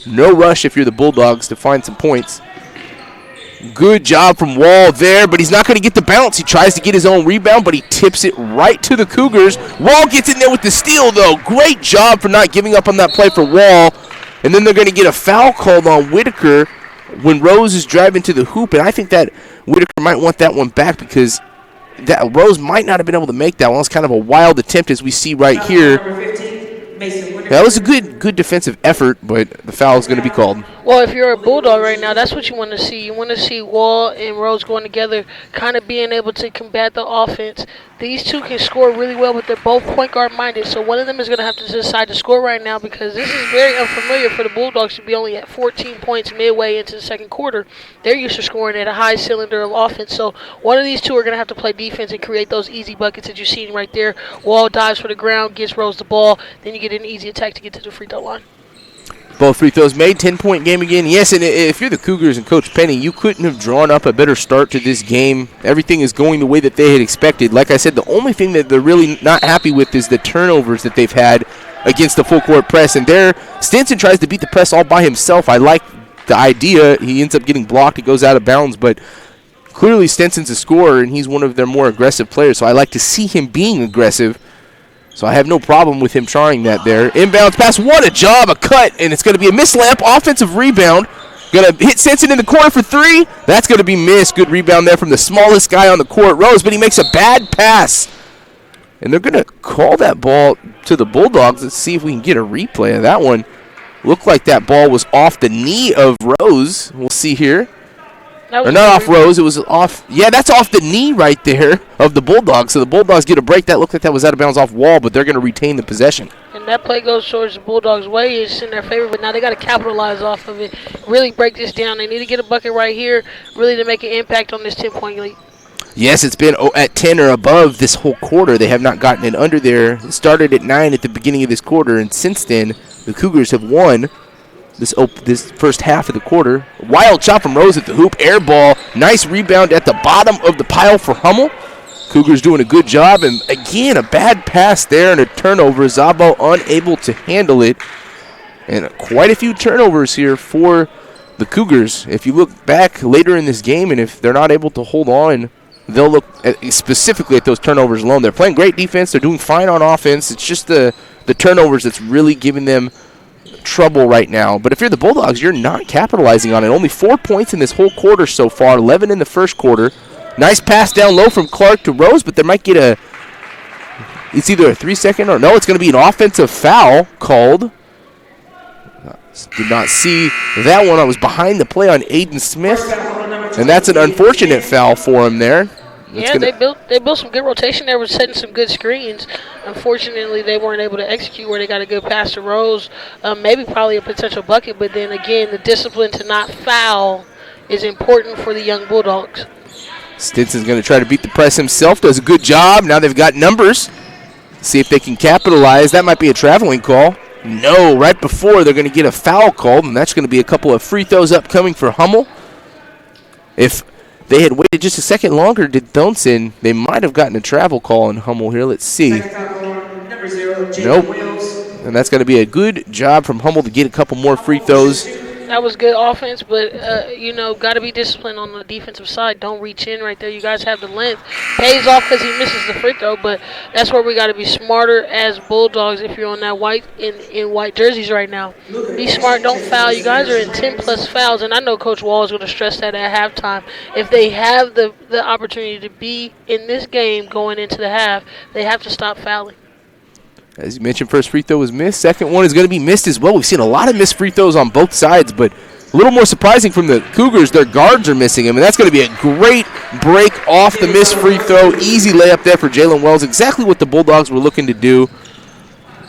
No rush if you're the Bulldogs to find some points. Good job from Wall there, but he's not going to get the bounce. He tries to get his own rebound, but he tips it right to the Cougars. Wall gets in there with the steal, though. Great job for not giving up on that play for Wall. And then they're going to get a foul called on Whitaker when Rose is driving to the hoop, and I think that Whitaker might want that one back because that Rose might not have been able to make that one. It's kind of a wild attempt as we see right here. That was a good defensive effort, but the foul is going to be called. Well, if you're a Bulldog right now, that's what you want to see. You want to see Wall and Rose going together, kind of being able to combat the offense. These 2 can score really well, but they're both point guard minded. So one of them is going to have to decide to score right now because this is very unfamiliar for the Bulldogs to be only at 14 points midway into the second quarter. They're used to scoring at a high cylinder of offense. So one of these 2 are going to have to play defense and create those easy buckets that you're seeing right there. Wall dives for the ground, gives Rose the ball, then you get an easy attack to get to the free throw line. Both free throws made, 10-point game again. Yes, and if you're the Cougars and Coach Penny, you couldn't have drawn up a better start to this game. Everything is going the way that they had expected. Like I said, the only thing that they're really not happy with is the turnovers that they've had against the full-court press. And there, Stinson tries to beat the press all by himself. I like the idea. He ends up getting blocked. It goes out of bounds, but clearly Stinson's a scorer, and he's one of their more aggressive players. So I like to see him being aggressive. So I have no problem with him trying that there. Inbounds pass, what a job, a cut, and it's going to be a missed layup, offensive rebound. Going to hit Stinson in the corner for 3. That's going to be missed. Good rebound there from the smallest guy on the court, Rose, but he makes a bad pass. And they're going to call that ball to the Bulldogs. Let's see if we can get a replay of that one. Looked like that ball was off the knee of Rose. We'll see here. Or not off Rose, it was off. Yeah, that's off the knee right there of the Bulldogs. So the Bulldogs get a break. That looked like that was out of bounds off Wall, but they're going to retain the possession. And that play goes towards the Bulldogs' way. It's in their favor, but now they got to capitalize off of it. Really break this down. They need to get a bucket right here, really to make an impact on this 10-point lead. Yes, it's been at 10 or above this whole quarter. They have not gotten it under there. It started at 9 at the beginning of this quarter, and since then, the Cougars have won this first half of the quarter. Wild shot from Rose at the hoop. Air ball. Nice rebound at the bottom of the pile for Hummel. Cougars doing a good job. And again, a bad pass there and a turnover. Zabo unable to handle it. And quite a few turnovers here for the Cougars. If you look back later in this game, and if they're not able to hold on, they'll look specifically at those turnovers alone. They're playing great defense. They're doing fine on offense. It's just the turnovers that's really giving them trouble right now. But if you're the Bulldogs, you're not capitalizing on it. Only 4 points in this whole quarter so far, 11 in the first quarter. Nice pass down low from Clark to Rose, but they might get it's either a 3-second or no, it's going to be an offensive foul called. Did not see that one. I was behind the play on Aiden Smith, and that's an unfortunate foul for him there. They built some good rotation there, was setting some good screens. Unfortunately, they weren't able to execute where they got a good pass to Rose. Maybe probably a potential bucket, but then again, the discipline to not foul is important for the young Bulldogs. Stinson's going to try to beat the press himself. Does a good job. Now they've got numbers. See if they can capitalize. That might be a traveling call. No, right before they're going to get a foul called, and that's going to be a couple of free throws upcoming for Hummel. If they had waited just a second longer to Donson, they might have gotten a travel call on Hummel here. Let's see. Nope. And that's going to be a good job from Hummel to get a couple more free throws. That was good offense, but, got to be disciplined on the defensive side. Don't reach in right there. You guys have the length. Pays off because he misses the free throw, but that's where we got to be smarter as Bulldogs if you're on that white in white jerseys right now. Be smart. Don't foul. You guys are in 10-plus fouls, and I know Coach Wall is going to stress that at halftime. If they have the opportunity to be in this game going into the half, they have to stop fouling. As you mentioned, first free throw was missed. Second one is going to be missed as well. We've seen a lot of missed free throws on both sides, but a little more surprising from the Cougars, their guards are missing them, and that's going to be a great break off the missed free throw. Easy layup there for Jalen Wells, exactly what the Bulldogs were looking to do.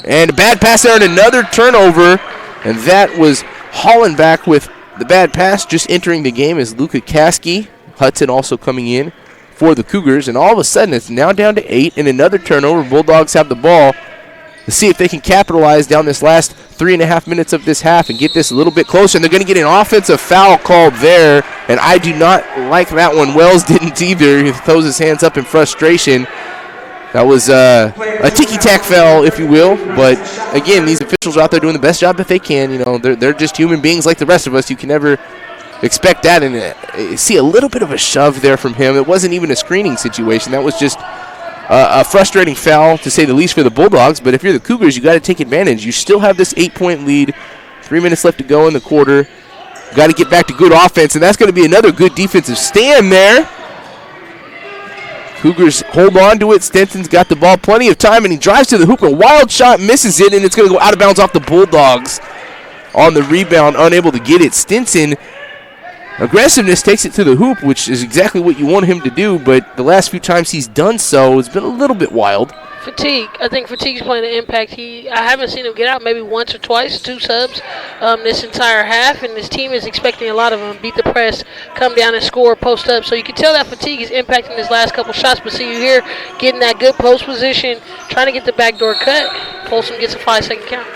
And a bad pass there and another turnover, and that was Hollenbach with the bad pass. Just entering the game is Luka Kasky. Hudson also coming in for the Cougars, and all of a sudden it's now down to 8, and another turnover. Bulldogs have the ball. To see if they can capitalize down this last 3.5 minutes of this half and get this a little bit closer. And they're going to get an offensive foul called there, and I do not like that one. Wells didn't either. He throws his hands up in frustration. That was a ticky-tack foul, if you will. But, again, these officials are out there doing the best job that they can. You know, they're just human beings like the rest of us. You can never expect that. And see a little bit of a shove there from him. It wasn't even a screening situation. That was just a frustrating foul, to say the least, for the Bulldogs. But if you're the Cougars, you got to take advantage. You still have this 8-point lead. 3 minutes left to go in the quarter. Got to get back to good offense, and that's going to be another good defensive stand there. Cougars hold on to it. Stenson's got the ball, plenty of time, and he drives to the hoop. A wild shot, misses it, and it's going to go out of bounds off the Bulldogs on the rebound, unable to get it. Stinson, aggressiveness, takes it to the hoop, which is exactly what you want him to do, but the last few times he's done so, it's been a little bit wild. Fatigue. I think fatigue's playing an impact. I haven't seen him get out maybe once or twice, 2 subs this entire half, and his team is expecting a lot of him. Beat the press, come down and score, post up. So you can tell that fatigue is impacting his last couple shots, but see you here getting that good post position, trying to get the backdoor cut. Folsom gets a 5-second count.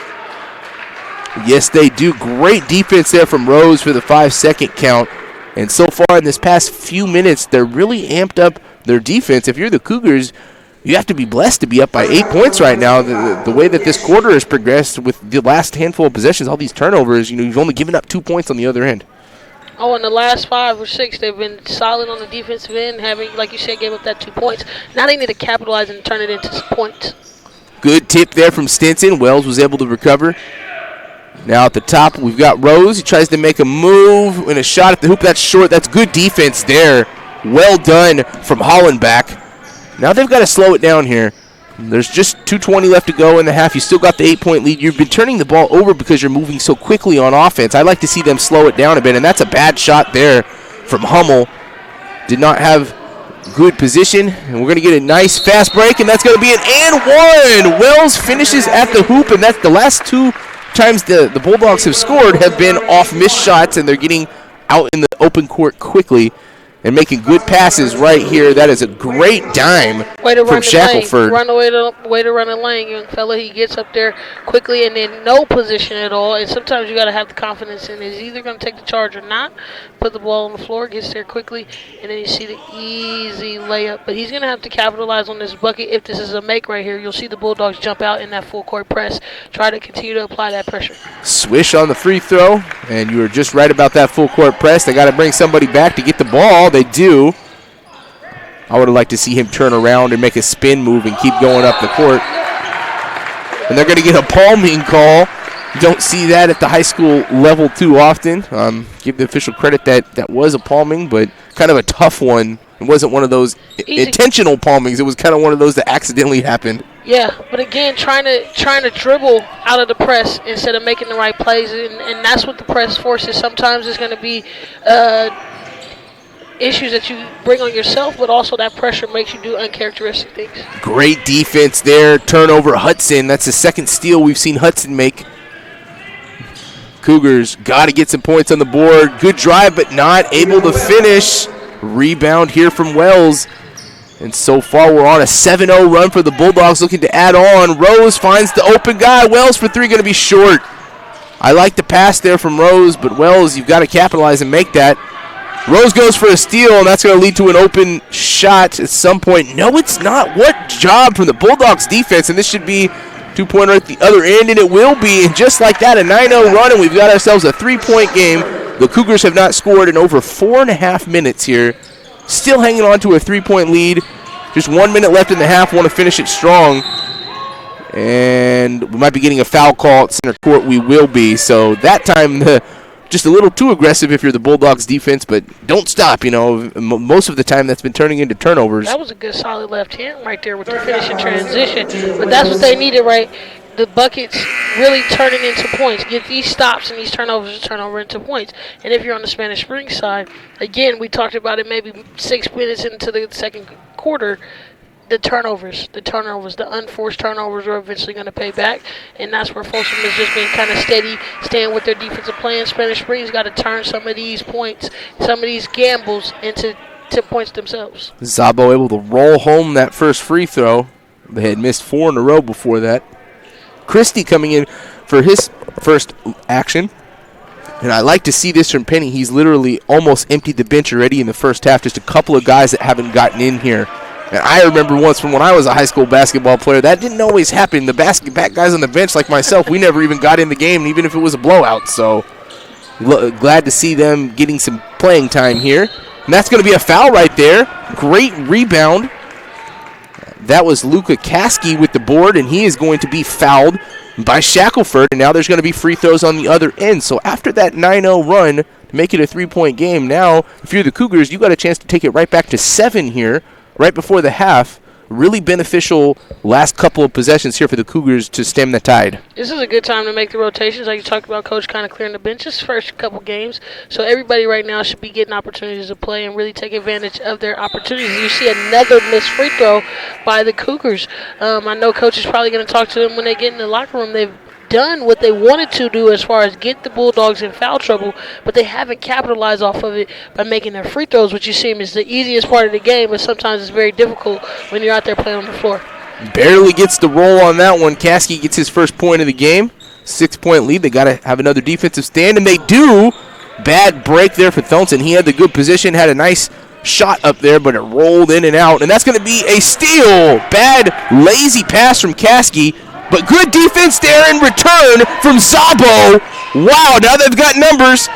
Yes, they do. Great defense there from Rose for the 5-second count. And so far in this past few minutes, they're really amped up their defense. If you're the Cougars, you have to be blessed to be up by 8 points right now. The way that this quarter has progressed with the last handful of possessions, all these turnovers, you've only given up 2 points on the other end. Oh, in the last 5 or 6, they've been solid on the defensive end, having, like you said, gave up that 2 points. Now they need to capitalize and turn it into points. Good tip there from Stinson. Wells was able to recover. Now at the top, we've got Rose. He tries to make a move and a shot at the hoop. That's short. That's good defense there. Well done from Hollenbach. Now they've got to slow it down here. There's just 2:20 left to go in the half. You still got the 8-point lead. You've been turning the ball over because you're moving so quickly on offense. I'd like to see them slow it down a bit, and that's a bad shot there from Hummel. Did not have good position, and we're going to get a nice fast break, and that's going to be an and one. Wells finishes at the hoop, and that's the last 2 times the Bulldogs have scored have been off missed shots, and they're getting out in the open court quickly and making good passes right here. That is a great dime from Shackelford. Way to run a lane, young fella. He gets up there quickly and in no position at all. And sometimes you got to have the confidence in it. He's either going to take the charge or not. Put the ball on the floor, gets there quickly, and then you see the easy layup. But he's going to have to capitalize on this bucket. If this is a make right here, you'll see the Bulldogs jump out in that full court press. Try to continue to apply that pressure. Swish on the free throw, and you were just right about that full court press. They got to bring somebody back to get the ball. They do. I would have liked to see him turn around and make a spin move and keep going up the court. And they're going to get a palming call. You don't see that at the high school level too often. Give the official credit that was a palming, but kind of a tough one It wasn't one of those intentional palmings. It was kind of one of those that accidentally happened. Yeah, but again, trying to dribble out of the press instead of making the right plays, and that's what the press forces. Sometimes it's going to be issues that you bring on yourself, but also that pressure makes you do uncharacteristic things. Great defense there. Turnover, Hudson. That's the second steal we've seen Hudson make. Cougars got to get some points on the board. Good drive, but not able to finish. Rebound here from Wells. And so far, we're on a 7-0 run for the Bulldogs, looking to add on. Rose finds the open guy. Wells for three, going to be short. I like the pass there from Rose, but Wells, you've got to capitalize and make that. Rose goes for a steal, and that's going to lead to an open shot at some point. No, it's not. What job from the Bulldogs defense, and this should be two-pointer at the other end, and it will be. And just like that, a 9-0 run, and we've got ourselves a three-point game. The Cougars have not scored in over 4.5 minutes here. Still hanging on to a three-point lead. Just 1 minute left in the half. Want to finish it strong. And we might be getting a foul call at center court. We will be. So that time, just a little too aggressive if you're the Bulldogs defense, but don't stop. Most of the time that's been turning into turnovers. That was a good solid left hand right there with the finishing transition. But that's what they needed, right? The buckets really turning into points. Get these stops and these turnovers to turn over into points. And if you're on the Spanish Spring side, again, we talked about it maybe 6 minutes into the second quarter, the unforced turnovers are eventually going to pay back. And that's where Folsom has just been kind of steady, staying with their defensive plan. Spanish Spring's got to turn some of these points, some of these gambles into points themselves. Zabo able to roll home that first free throw. They had missed 4 in a row before that. Christie coming in for his first action. And I like to see this from Penny. He's literally almost emptied the bench already in the first half. Just a couple of guys that haven't gotten in here. And I remember once from when I was a high school basketball player, that didn't always happen. The back guys on the bench like myself, we never even got in the game, even if it was a blowout. So glad to see them getting some playing time here. And that's going to be a foul right there. Great rebound. That was Luka Kasky with the board, and he is going to be fouled by Shackelford, and now there's going to be free throws on the other end. So after that 9-0 run to make it a three-point game, now if you're the Cougars, you got a chance to take it right back to 7 here, right before the half. Really beneficial last couple of possessions here for the Cougars to stem the tide. This is a good time to make the rotations, like you talked about, Coach kind of clearing the benches first couple games. So everybody right now should be getting opportunities to play and really take advantage of their opportunities. You see another missed free throw by the Cougars. I know Coach is probably going to talk to them when they get in the locker room. They've done what they wanted to do as far as get the Bulldogs in foul trouble, but they haven't capitalized off of it by making their free throws, which you seem is the easiest part of the game, but sometimes it's very difficult when you're out there playing on the floor. Barely gets the roll on that one. Kasky gets his first point of the game. 6-point lead. They got to have another defensive stand, and they do. Bad break there for Thonson. He had the good position, had a nice shot up there, but it rolled in and out, and that's going to be a steal. Bad, lazy pass from Kasky. But good defense there in return from Zabo. Wow, now they've got numbers.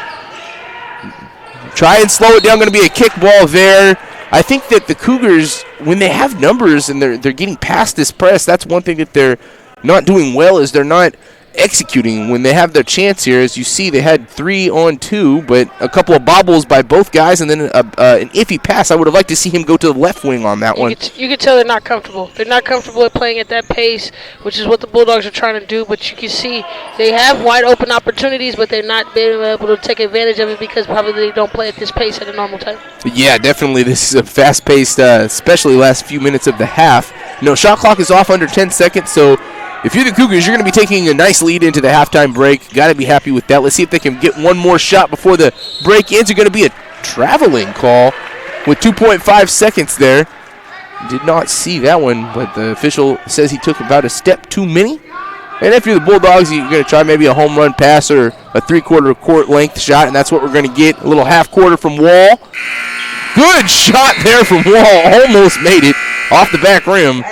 Try and slow it down. Going to be a kickball there. I think that the Cougars, when they have numbers and they're getting past this press, that's one thing that they're not doing well is they're not executing when they have their chance here. As you see, they had 3-on-2, but a couple of bobbles by both guys and then an iffy pass. I would have liked to see him go to the left wing on that one. You can tell they're not comfortable. They're not comfortable at playing at that pace, which is what the Bulldogs are trying to do, but you can see they have wide open opportunities, but they're not being able to take advantage of it because probably they don't play at this pace at a normal time. Yeah, definitely. This is a fast-paced, especially last few minutes of the half. Shot clock is off under 10 seconds, so if you're the Cougars, you're going to be taking a nice lead into the halftime break. Got to be happy with that. Let's see if they can get one more shot before the break ends. It's going to be a traveling call with 2.5 seconds there. Did not see that one, but the official says he took about a step too many. And if you're the Bulldogs, you're going to try maybe a home run pass or a three-quarter court length shot, and that's what we're going to get. A little half-quarter from Wall. Good shot there from Wall. Almost made it off the back rim.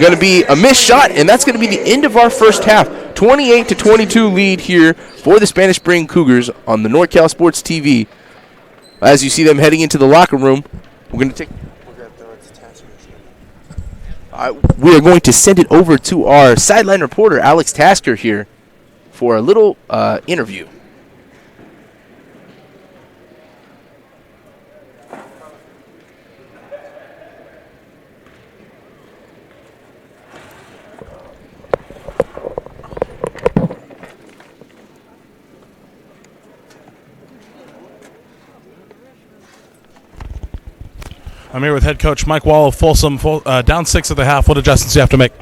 Going to be a missed shot, and that's going to be the end of our first half. 28-22 lead here for the Spanish Spring Cougars on the NorCal Sports TV. As you see them heading into the locker room, we're going to take. We are going to send it over to our sideline reporter, Alex Tasker, here for a little interview. I'm here with head coach Mike Wall of Folsom. Down 6 at the half. What adjustments do you have to make?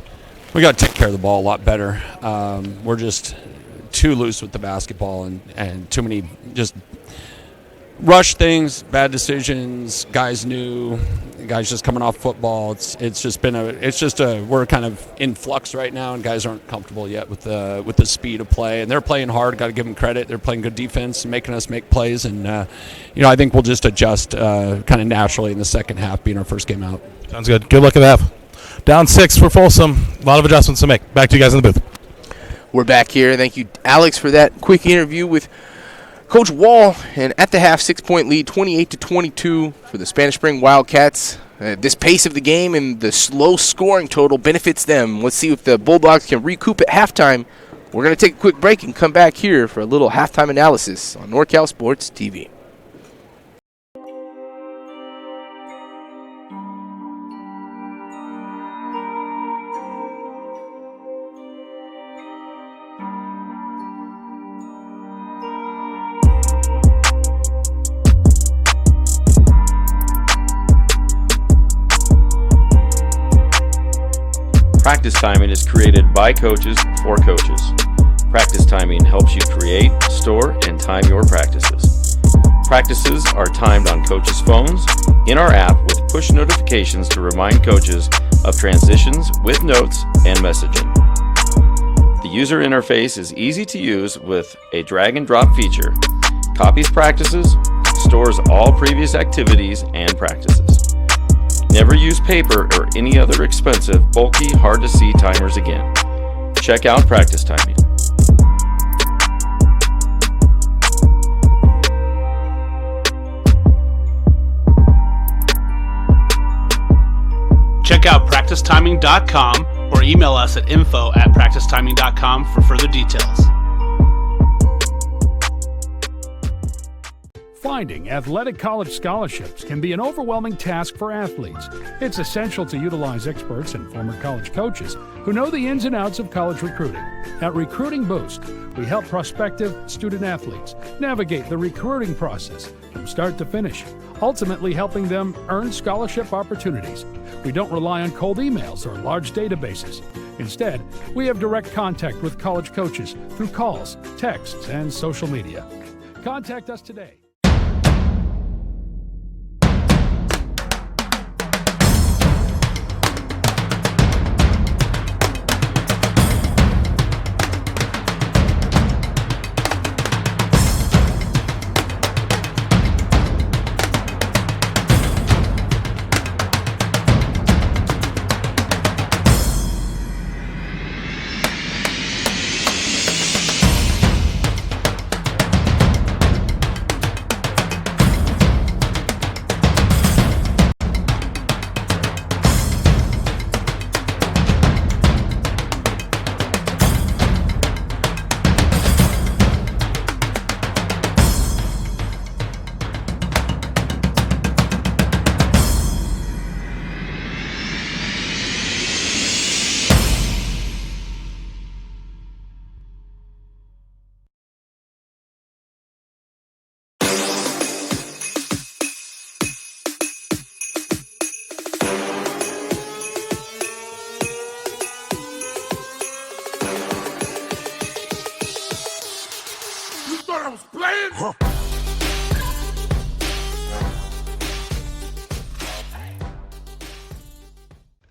We got to take care of the ball a lot better. We're just too loose with the basketball and too many just rush things, bad decisions. Guys just coming off football. We're kind of in flux right now, and guys aren't comfortable yet with the speed of play. And they're playing hard. Got to give them credit. They're playing good defense and making us make plays. And I think we'll just adjust kind of naturally in the second half, being our first game out. Sounds good. Good luck at the half. Down 6 for Folsom. A lot of adjustments to make. Back to you guys in the booth. We're back here. Thank you, Alex, for that quick interview with Coach Wall. And at the half, 6-point lead, 28-22 for the Spanish Spring Wildcats. This pace of the game and the slow scoring total benefits them. Let's see if the Bulldogs can recoup at halftime. We're going to take a quick break and come back here for a little halftime analysis on NorCal Sports TV. Practice timing is created by coaches for coaches. Practice timing helps you create, store, and time your practices. Practices are timed on coaches' phones, in our app with push notifications to remind coaches of transitions with notes and messaging. The user interface is easy to use with a drag and drop feature. Copies practices, stores all previous activities and practices. Never use paper or any other expensive, bulky, hard-to-see timers again. Check out practice timing. Check out practicetiming.com or email us at info@practicetiming.com for further details. Finding athletic college scholarships can be an overwhelming task for athletes. It's essential to utilize experts and former college coaches who know the ins and outs of college recruiting. At Recruiting Boost, we help prospective student athletes navigate the recruiting process from start to finish, ultimately helping them earn scholarship opportunities. We don't rely on cold emails or large databases. Instead, we have direct contact with college coaches through calls, texts, and social media. Contact us today.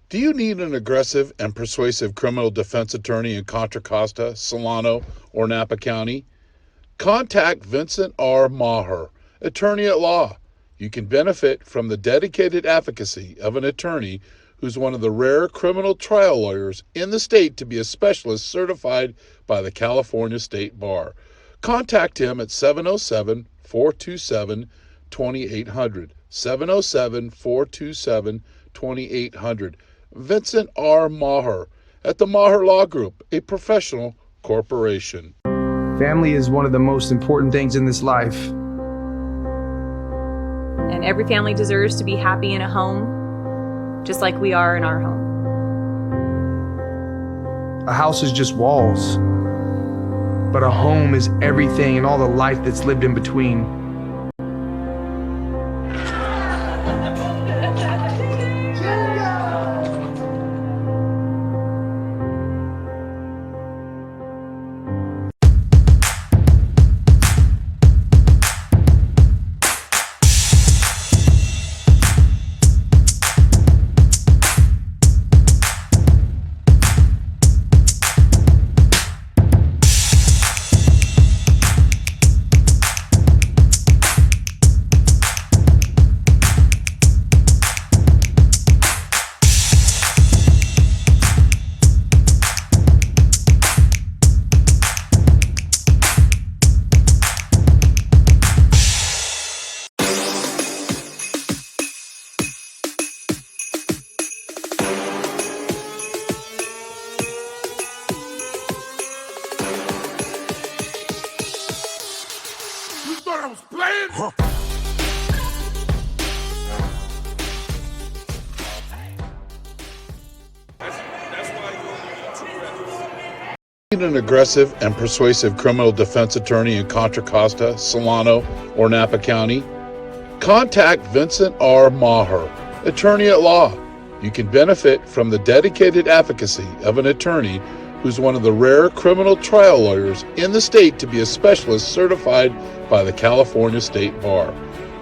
Do you need an aggressive and persuasive criminal defense attorney in Contra Costa, Solano, or Napa County? Contact Vincent R. Maher, attorney at law. You can benefit from the dedicated advocacy of an attorney who's one of the rare criminal trial lawyers in the state to be a specialist certified by the California State Bar. Contact him at 707-427-2800. 707-427-2800. Vincent R. Maher at the Maher Law Group, a professional corporation. Family is one of the most important things in this life. And every family deserves to be happy in a home, just like we are in our home. A house is just walls, but a home is everything and all the life that's lived in between. thought I was playing? Huh. An aggressive and persuasive criminal defense attorney in Contra Costa, Solano, or Napa County? Contact Vincent R. Maher, attorney at law. You can benefit from the dedicated advocacy of an attorney who's one of the rare criminal trial lawyers in the state to be a specialist certified by the California State Bar.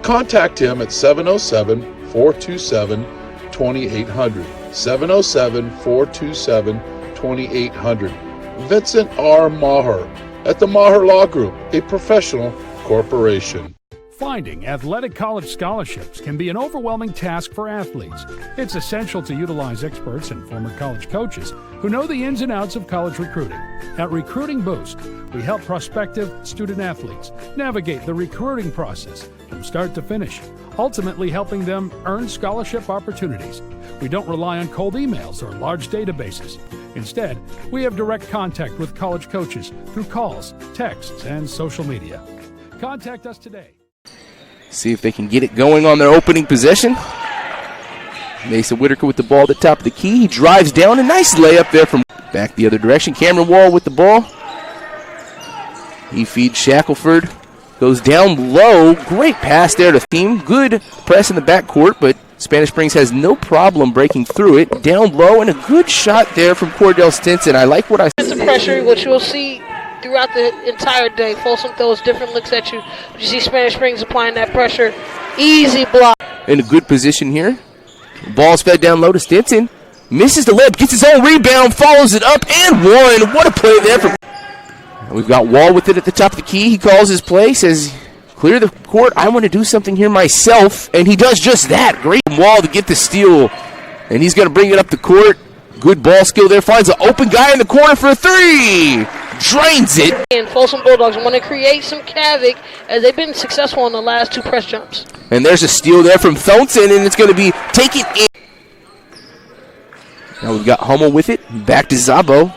Contact him at 707-427-2800. 707-427-2800. Vincent R. Maher at the Maher Law Group, a professional corporation. Finding athletic college scholarships can be an overwhelming task for athletes. It's essential to utilize experts and former college coaches who know the ins and outs of college recruiting. At Recruiting Boost, we help prospective student athletes navigate the recruiting process from start to finish, ultimately helping them earn scholarship opportunities. We don't rely on cold emails or large databases. Instead, we have direct contact with college coaches through calls, texts, and social media. Contact us today. See if they can get it going on their opening possession. Mason Whitaker with the ball at the top of the key. He drives down. A nice layup there from back the other direction. Cameron Wall with the ball. He feeds Shackelford. Goes down low. Great pass there to Thiem. Good press in the backcourt, but Spanish Springs has no problem breaking through it. Down low, and a good shot there from Cordell Stinson. I like what I see. It's the pressure, which you'll see throughout the entire day. Folsom throws different looks at you. But you see Spanish Springs applying that pressure. Easy block. In a good position here. Ball's fed down low to Stinson. Misses the layup, gets his own rebound, follows it up, and one. What a play there from. We've got Wall with it at the top of the key. He calls his play, says, clear the court. I want to do something here myself. And he does just that. Great Wall to get the steal. And he's going to bring it up the court. Good ball skill there. Finds an open guy in the corner for a three. Drains it. And Folsom Bulldogs want to create some havoc as they've been successful in the last two press jumps. And there's a steal there from Thonson, and it's going to be taken in. Now we've got Hummel with it. Back to Zabo.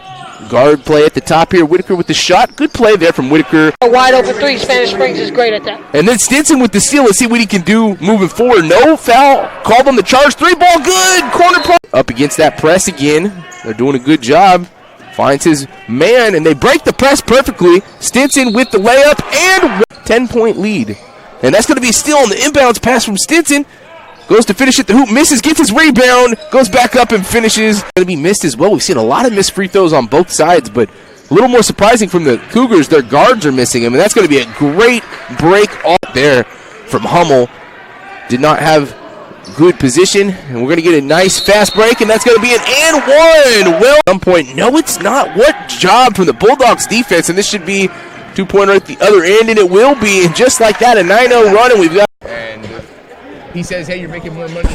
Guard play at the top here. Whitaker with the shot. Good play there from Whitaker. A wide open three. Spanish Springs is great at that. And then Stinson with the steal. Let's see what he can do moving forward. No foul. Called on the charge. Three ball good. Corner play. Up against that press again. They're doing a good job. Finds his man, and they break the press perfectly. Stinson with the layup and 10-point lead. And that's going to be a steal on the inbounds pass from Stinson. Goes to finish at the hoop, misses, gets his rebound, goes back up and finishes. Going to be missed as well. We've seen a lot of missed free throws on both sides, but a little more surprising from the Cougars. Their guards are missing him, and that's going to be a great break off there from Hummel. Did not have good position, and we're going to get a nice fast break, and that's going to be an and one. Well, at some point, no, it's not. What job from the Bulldogs defense, and this should be two-pointer at the other end, and it will be. And just like that, a 9-0 run, and we've got. And he says, hey, you're making more money.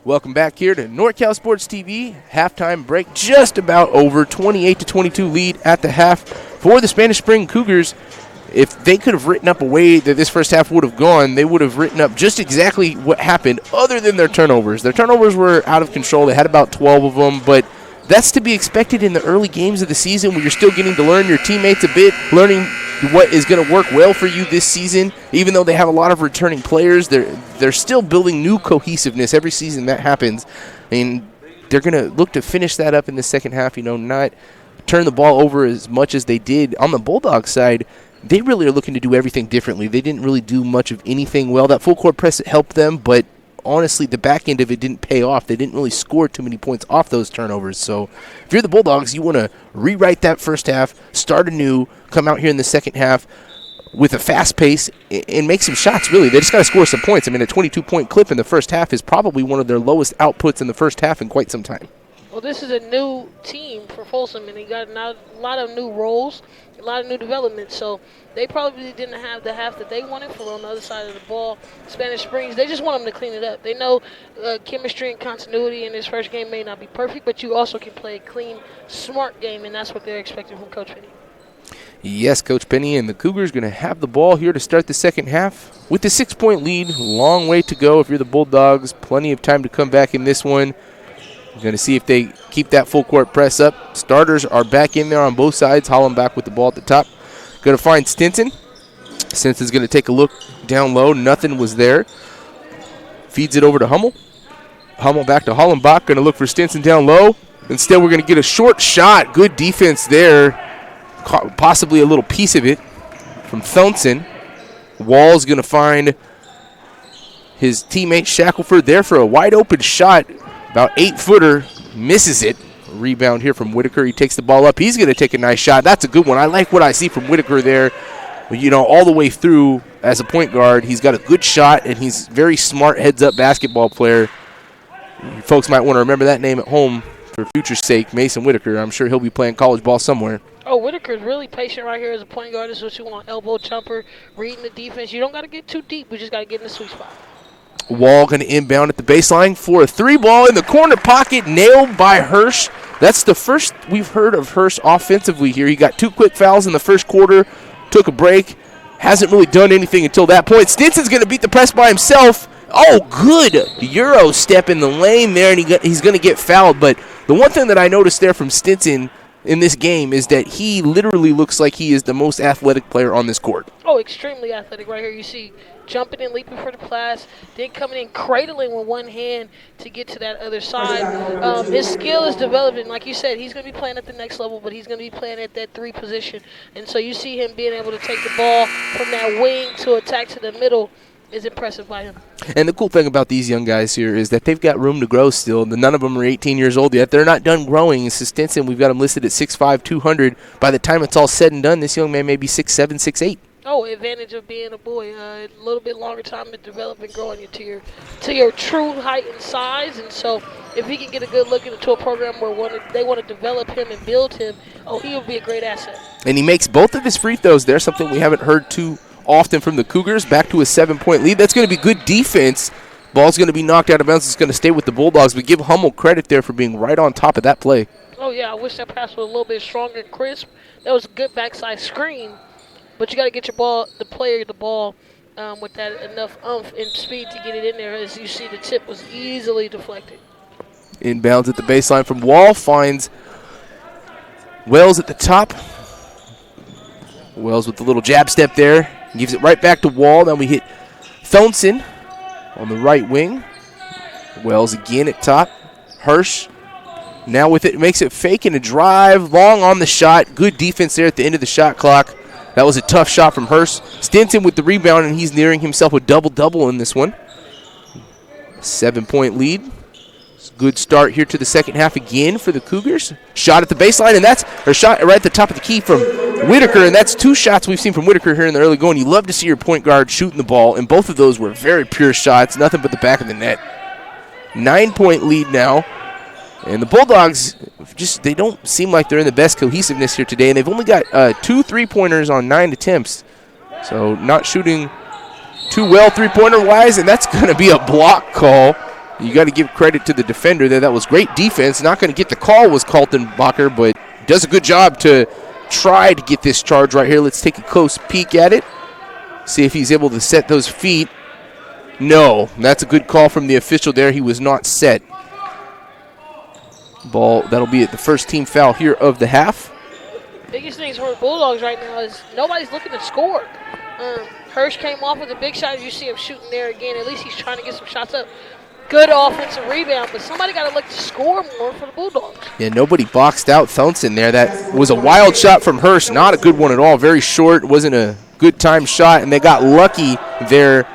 Welcome back here to NorCal Sports TV. Halftime break just about over. 28-22 lead at the half for the Spanish Spring Cougars. If they could have written up a way that this first half would have gone, they would have written up just exactly what happened other than their turnovers. Their turnovers were out of control. They had about 12 of them, but that's to be expected in the early games of the season when you're still getting to learn your teammates a bit, learning what is going to work well for you this season. Even though they have a lot of returning players, they're still building new cohesiveness every season that happens. And they're going to look to finish that up in the second half, not turn the ball over as much as they did. On the Bulldogs side, they really are looking to do everything differently. They didn't really do much of anything well. That full court press helped them, but honestly, the back end of it didn't pay off. They didn't really score too many points off those turnovers. So if you're the Bulldogs, you want to rewrite that first half, start anew, come out here in the second half with a fast pace and make some shots, really. They just got to score some points. I mean, a 22-point clip in the first half is probably one of their lowest outputs in the first half in quite some time. Well, this is a new team for Folsom, and they got a lot of new roles, a lot of new development. So they probably didn't have the half that they wanted for on the other side of the ball. Spanish Springs, they just want them to clean it up. They know chemistry and continuity in this first game may not be perfect, but you also can play a clean, smart game, and that's what they're expecting from Coach Finney. Yes, Coach Penny, and the Cougars going to have the ball here to start the second half. With the 6-point lead, long way to go if you're the Bulldogs. Plenty of time to come back in this one. We're going to see if they keep that full court press up. Starters are back in there on both sides. Hollenbach with the ball at the top. Going to find Stinson. Stinson's going to take a look down low. Nothing was there. Feeds it over to Hummel. Hummel back to Hollenbach. Going to look for Stinson down low. Instead, we're going to get a short shot. Good defense there. Possibly a little piece of it from Thompson. Wall's going to find his teammate Shackelford there for a wide open shot. About 8-footer. Misses it. Rebound here from Whitaker. He takes the ball up. He's going to take a nice shot. That's a good one. I like what I see from Whitaker there. You know, all the way through as a point guard. He's got a good shot, and he's very smart heads-up basketball player. You folks might want to remember that name at home for future's sake, Mason Whitaker. I'm sure he'll be playing college ball somewhere. Oh, Whitaker's really patient right here as a point guard. This is what you want, elbow jumper, reading the defense. You don't got to get too deep. We just got to get in the sweet spot. Wall going to inbound at the baseline for a 3-ball in the corner pocket, nailed by Hirsch. That's the first we've heard of Hirsch offensively here. He got 2 quick fouls in the first quarter, took a break, hasn't really done anything until that point. Stinson's going to beat the press by himself. Oh, good Euro step in the lane there, and he's going to get fouled. But the one thing that I noticed there from Stinson in this game is that he literally looks like he is the most athletic player on this court. Oh, extremely athletic right here. You see jumping and leaping for the pass, then coming in cradling with one hand to get to that other side. His skill is developing. Like you said, he's going to be playing at the next level, but he's going to be playing at that 3 position. And so you see him being able to take the ball from that wing to attack to the middle is impressive by him. And the cool thing about these young guys here is that they've got room to grow still. None of them are 18 years old yet. They're not done growing. So Stinson, we've got him listed at 6'5", 200. By the time it's all said and done, this young man may be 6'7", 6'8". Oh, advantage of being a boy. A little bit longer time to develop and growing you to your true height and size. And so if he can get a good look into a program where they want to develop him and build him, he will be a great asset. And he makes both of his free throws there, something we haven't heard too often from the Cougars. Back to a 7-point lead. That's going to be good defense. Ball's going to be knocked out of bounds. It's going to stay with the Bulldogs. We give Hummel credit there for being right on top of that play. Oh, yeah, I wish that pass was a little bit stronger and crisp. That was a good backside screen. But you got to get the ball with that enough oomph and speed to get it in there. As you see, the tip was easily deflected. Inbounds at the baseline from Wall. Finds Wells at the top. Wells with the little jab step there. Gives it right back to Wall. Then we hit Thompson on the right wing. Wells again at top. Hirsch now with it. Makes it fake and a drive. Long on the shot. Good defense there at the end of the shot clock. That was a tough shot from Hirsch. Stinson with the rebound, and he's nearing himself a double-double in this one. 7-point lead. Good start here to the second half again for the Cougars. Shot at the baseline, and shot right at the top of the key from Whitaker, and that's 2 shots we've seen from Whitaker here in the early going. You love to see your point guard shooting the ball, and both of those were very pure shots, nothing but the back of the net. 9-point lead now. And the Bulldogs, they don't seem like they're in the best cohesiveness here today, and they've only got 2 3-pointers on 9 attempts. So not shooting too well 3-pointer-wise, and that's going to be a block call. You got to give credit to the defender there. That was great defense. Not going to get the call was Kaltenbacher, but does a good job to try to get this charge right here. Let's take a close peek at it. See if he's able to set those feet. No, that's a good call from the official there. He was not set. Ball, that'll be at the first team foul here of the half. Biggest things for the Bulldogs right now is nobody's looking to score. Hirsch came off with a big shot. You see him shooting there again. At least he's trying to get some shots up. Good offensive rebound, but somebody got to look to score more for the Bulldogs. Yeah, nobody boxed out Thompson there. That was a wild shot from Hirsch. Not a good one at all. Very short. Wasn't a good time shot, and they got lucky there.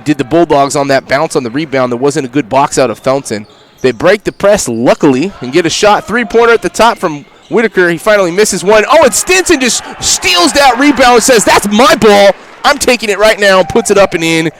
Did the Bulldogs on that bounce on the rebound. There wasn't a good box out of Thompson. They break the press, luckily, and get a shot. 3-pointer at the top from Whitaker. He finally misses one. Oh, and Stinson just steals that rebound and says, that's my ball. I'm taking it right now. Puts it up and in.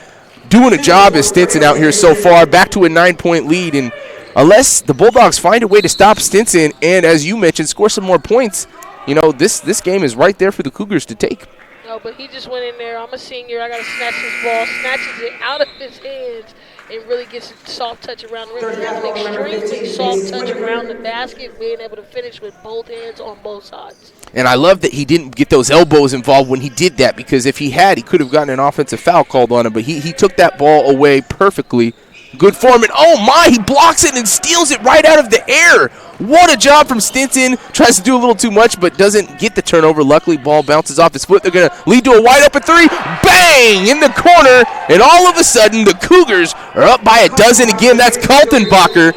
Doing a job as Stinson out here so far. Back to a 9-point lead. And unless the Bulldogs find a way to stop Stinson and, as you mentioned, score some more points, this game is right there for the Cougars to take. No, but he just went in there. I'm a senior. I got to snatch his ball. Snatches it out of his hands. and really gets a soft touch around the rim. He has an extremely soft touch around the basket, being able to finish with both hands on both sides. And I love that he didn't get those elbows involved when he did that, because if he had, he could have gotten an offensive foul called on him. But he took that ball away perfectly. Good form. And oh my, he blocks it and steals it right out of the air. What a job from Stinson. Tries to do a little too much, but doesn't get the turnover. Luckily, ball bounces off his foot. They're going to lead to a wide open three. Bang! In the corner. And all of a sudden, the Cougars are up by a dozen again. That's Kaltenbacher.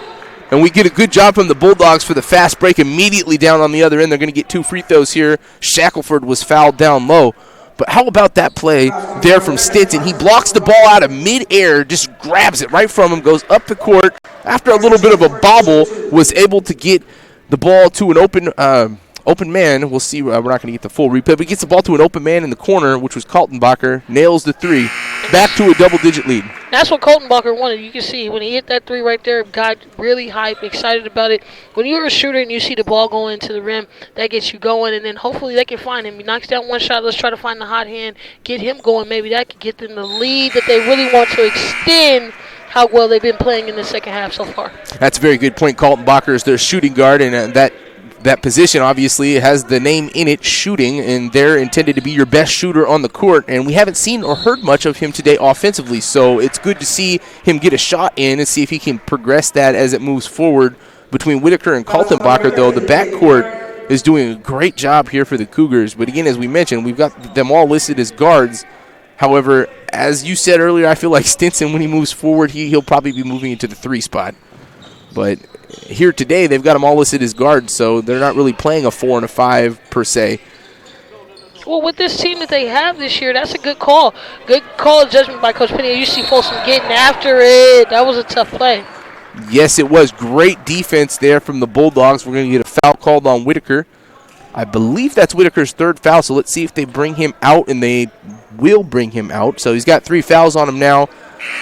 And we get a good job from the Bulldogs for the fast break immediately down on the other end. They're going to get 2 free throws here. Shackelford was fouled down low. But how about that play there from Stinson? He blocks the ball out of midair, just grabs it right from him, goes up the court. After a little bit of a bobble, was able to get the ball to an open man. We'll see. We're not going to get the full replay, but he gets the ball to an open man in the corner, which was Kaltenbacher. Nails the 3. Back to a double-digit lead. That's what Kaltenbacher wanted. You can see when he hit that 3 right there, got really hyped, excited about it. When you're a shooter and you see the ball going to the rim, that gets you going, and then hopefully they can find him. He knocks down one shot. Let's try to find the hot hand, get him going. Maybe that could get them the lead that they really want to extend how well they've been playing in the second half so far. That's a very good point. Kaltenbacher is their shooting guard, and that position obviously has the name in it, shooting, and they're intended to be your best shooter on the court, and we haven't seen or heard much of him today offensively, so it's good to see him get a shot in and see if he can progress that as it moves forward. Between Whitaker and Kaltenbacher, though, the backcourt is doing a great job here for the Cougars, but again, as we mentioned, we've got them all listed as guards. However, as you said earlier, I feel like Stinson, when he moves forward, he'll probably be moving into the 3 spot. But here today, they've got them all listed as guards, so they're not really playing a 4 and a 5 per se. Well, with this team that they have this year, that's a good call. Good call of judgment by Coach Penny. You see Folsom getting after it. That was a tough play. Yes, it was. Great defense there from the Bulldogs. We're going to get a foul called on Whitaker. I believe that's Whitaker's 3rd foul, so let's see if they bring him out, and they will bring him out. So he's got 3 fouls on him now.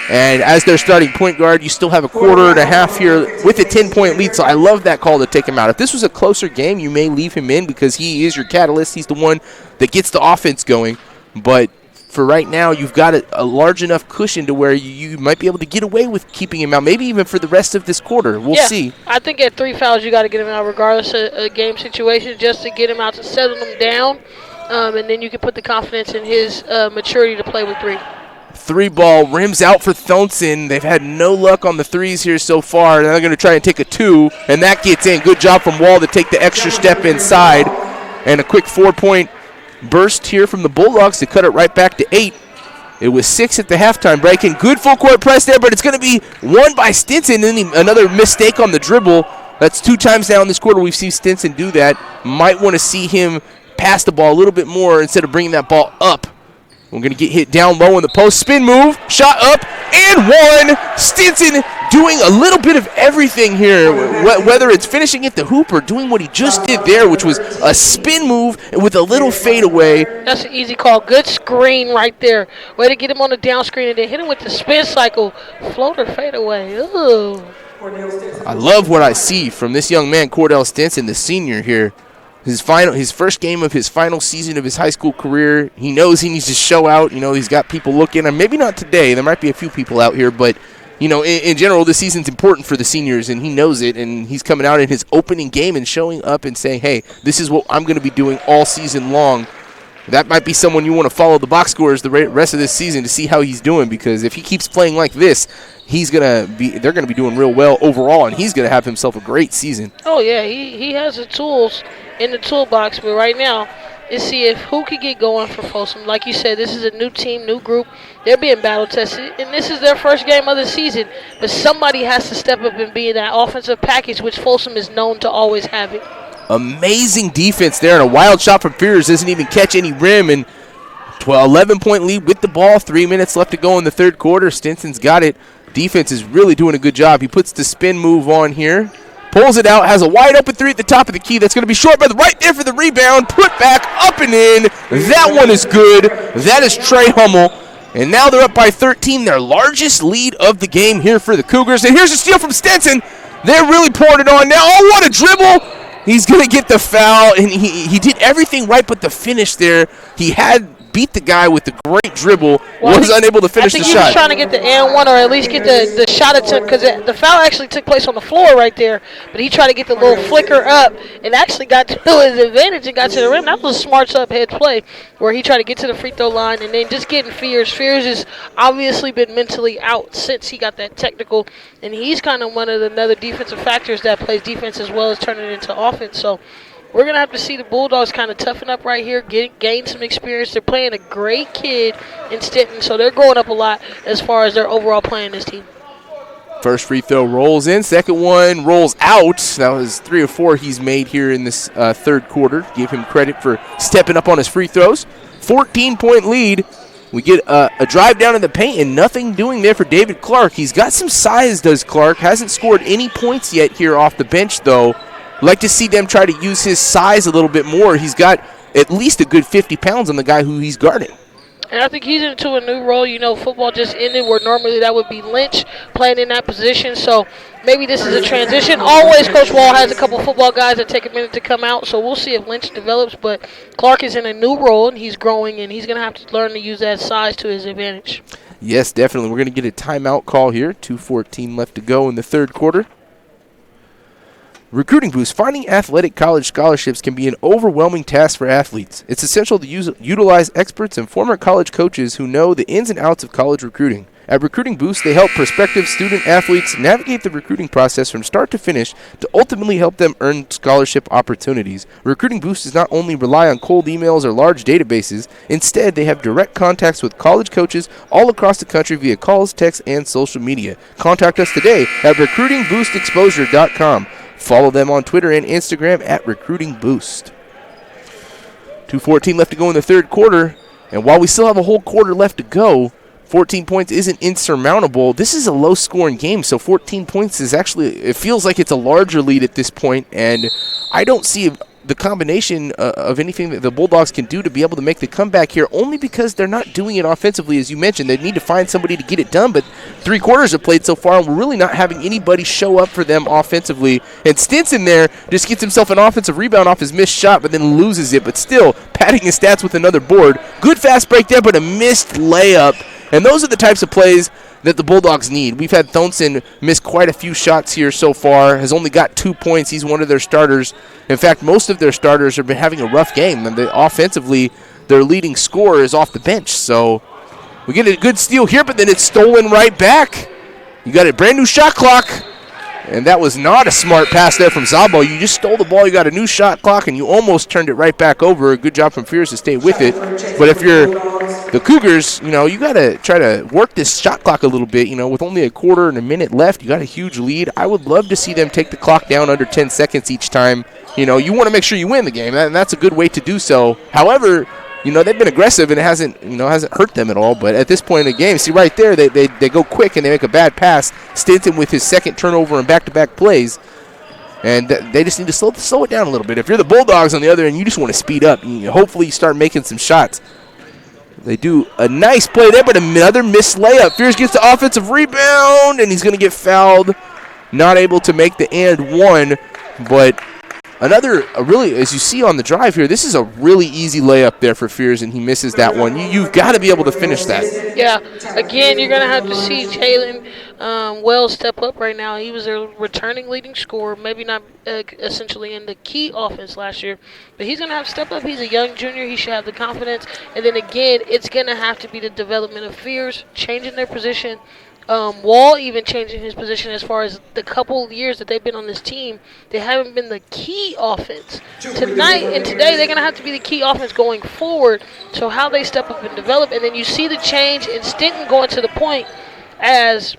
And as their starting point guard, you still have a quarter and a half here with a 10-point lead, so I love that call to take him out. If this was a closer game, you may leave him in because he is your catalyst. He's the one that gets the offense going. But for right now, you've got a large enough cushion to where you might be able to get away with keeping him out, maybe even for the rest of this quarter. We'll see. I think at 3 fouls, you got to get him out regardless of a game situation, just to get him out, to settle him down, and then you can put the confidence in his maturity to play with 3. 3 ball rims out for Thompson. They've had no luck on the 3s here so far. Now they're going to try and take a 2, and that gets in. Good job from Wall to take the extra step inside. And a quick 4-point burst here from the Bulldogs to cut it right back to 8. It was 6 at the halftime break, and good full court press there, but it's going to be won by Stinson. And then another mistake on the dribble. That's 2 times now in this quarter we've seen Stinson do that. Might want to see him pass the ball a little bit more instead of bringing that ball up. We're going to get hit down low in the post. Spin move, shot up, and one. Stinson doing a little bit of everything here, whether it's finishing at the hoop or doing what he just did there, which was a spin move with a little fadeaway. That's an easy call. Good screen right there. Way to get him on the down screen and then hit him with the spin cycle. Floater fadeaway. Ooh. I love what I see from this young man, Cordell Stinson, the senior here. His first game of his final season of his high school career. He knows he needs to show out. You know, he's got people looking. And maybe not today. There might be a few people out here. But, you know, in general, this season's important for the seniors, and he knows it. And he's coming out in his opening game and showing up and saying, hey, this is what I'm going to be doing all season long. That might be someone you want to follow the box scores the rest of this season to see how he's doing, because if he keeps playing like this, they're going to be doing real well overall, and he's going to have himself a great season. Oh, yeah, he has the tools in the toolbox, but right now, let's see if who could get going for Folsom. Like you said, this is a new team, new group. They're being battle tested, and this is their first game of the season, but somebody has to step up and be in that offensive package, which Folsom is known to always have it. Amazing defense there, and a wild shot from Fears doesn't even catch any rim, and 11-point lead with the ball. 3 minutes left to go in the third quarter. Stinson's got it. Defense is really doing a good job. He puts the spin move on here, pulls it out, has a wide open 3 at the top of the key. That's going to be short, but right there for the rebound. Put back, up and in. That one is good. That is Trey Hummel. And now they're up by 13, their largest lead of the game here for the Cougars. And here's a steal from Stinson. They're really pouring it on now. Oh, what a dribble. He's going to get the foul, and he did everything right but the finish there. He had beat the guy with the great dribble, was unable to finish the shot. I think he was trying to get the and one or at least get the shot attempt because the foul actually took place on the floor right there. But he tried to get the little flicker up and actually got to his advantage and got to the rim. That was a smart up-head play where he tried to get to the free throw line and then just getting Fears. Fears has obviously been mentally out since he got that technical, and he's kind of one of the other defensive factors that plays defense as well as turning it into offense. So we're going to have to see the Bulldogs kind of toughen up right here, gain some experience. They're playing a great kid in Stinton, so they're growing up a lot as far as their overall play in this team. First free throw rolls in. Second one rolls out. That was 3 or 4 he's made here in this third quarter. Give him credit for stepping up on his free throws. 14-point lead. We get a drive down in the paint and nothing doing there for David Clark. He's got some size, does Clark. Hasn't scored any points yet here off the bench, though. Like to see them try to use his size a little bit more. He's got at least a good 50 pounds on the guy who he's guarding. And I think he's into a new role. You know, football just ended where normally that would be Lynch playing in that position. So maybe this is a transition. Always Coach Wall has a couple football guys that take a minute to come out. So we'll see if Lynch develops. But Clark is in a new role, and he's growing, and he's going to have to learn to use that size to his advantage. Yes, definitely. We're going to get a timeout call here. 2:14 left to go in the third quarter. Recruiting boost. Finding athletic college scholarships can be an overwhelming task for athletes. It's essential to utilize experts and former college coaches who know the ins and outs of college recruiting. At Recruiting Boost, they help prospective student athletes navigate the recruiting process from start to finish to ultimately help them earn scholarship opportunities. Recruiting Boost does not only rely on cold emails or large databases. Instead, they have direct contacts with college coaches all across the country via calls, texts, and social media. Contact us today at recruitingboostexposure.com. Follow them on Twitter and Instagram at Recruiting Boost. 2:14 left to go in the third quarter. And while we still have a whole quarter left to go, 14 points isn't insurmountable. This is a low-scoring game, so 14 points is actually, it feels like it's a larger lead at this point, and I don't see the combination of anything that the Bulldogs can do to be able to make the comeback here, only because they're not doing it offensively, as you mentioned. They need to find somebody to get it done, but 3 quarters have played so far, and we're really not having anybody show up for them offensively. And Stinson there just gets himself an offensive rebound off his missed shot, but then loses it, but still padding his stats with another board. Good fast break there, but a missed layup. And those are the types of plays that the Bulldogs need. We've had Thonson miss quite a few shots here so far, has only got 2 points. He's one of their starters. In fact, most of their starters have been having a rough game, and offensively, their leading scorer is off the bench. So we get a good steal here, but then it's stolen right back. You got a brand new shot clock, and that was not a smart pass there from Zabo. You just stole the ball, you got a new shot clock, and you almost turned it right back over. Good job from Fears to stay with it. But if you're the Cougars, you know, you got to try to work this shot clock a little bit. You know, with only a quarter and a minute left, you got a huge lead. I would love to see them take the clock down under 10 seconds each time. You know, you want to make sure you win the game, and that's a good way to do so. However, you know, they've been aggressive, and it hasn't hurt them at all. But at this point in the game, see right there, they go quick, and they make a bad pass. Stinson with his second turnover and back-to-back plays. And they just need to slow it down a little bit. If you're the Bulldogs on the other end, you just want to speed up. And hopefully you start making some shots. They do a nice play there, but another missed layup. Fears gets the offensive rebound, and he's going to get fouled. Not able to make the and one, but really, as you see on the drive here, this is a really easy layup there for Fears, and he misses that one. You've got to be able to finish that. Yeah, again, you're going to have to see Jalen Wells step up right now. He was a returning leading scorer, maybe not essentially in the key offense last year, but he's going to have to step up. He's a young junior. He should have the confidence. And then again, it's going to have to be the development of Fears, changing their position. Wall even changing his position as far as the couple of years that they've been on this team. They haven't been the key offense. Tonight and today, they're going to have to be the key offense going forward. So how they step up and develop. And then you see the change in Stinton going to the point as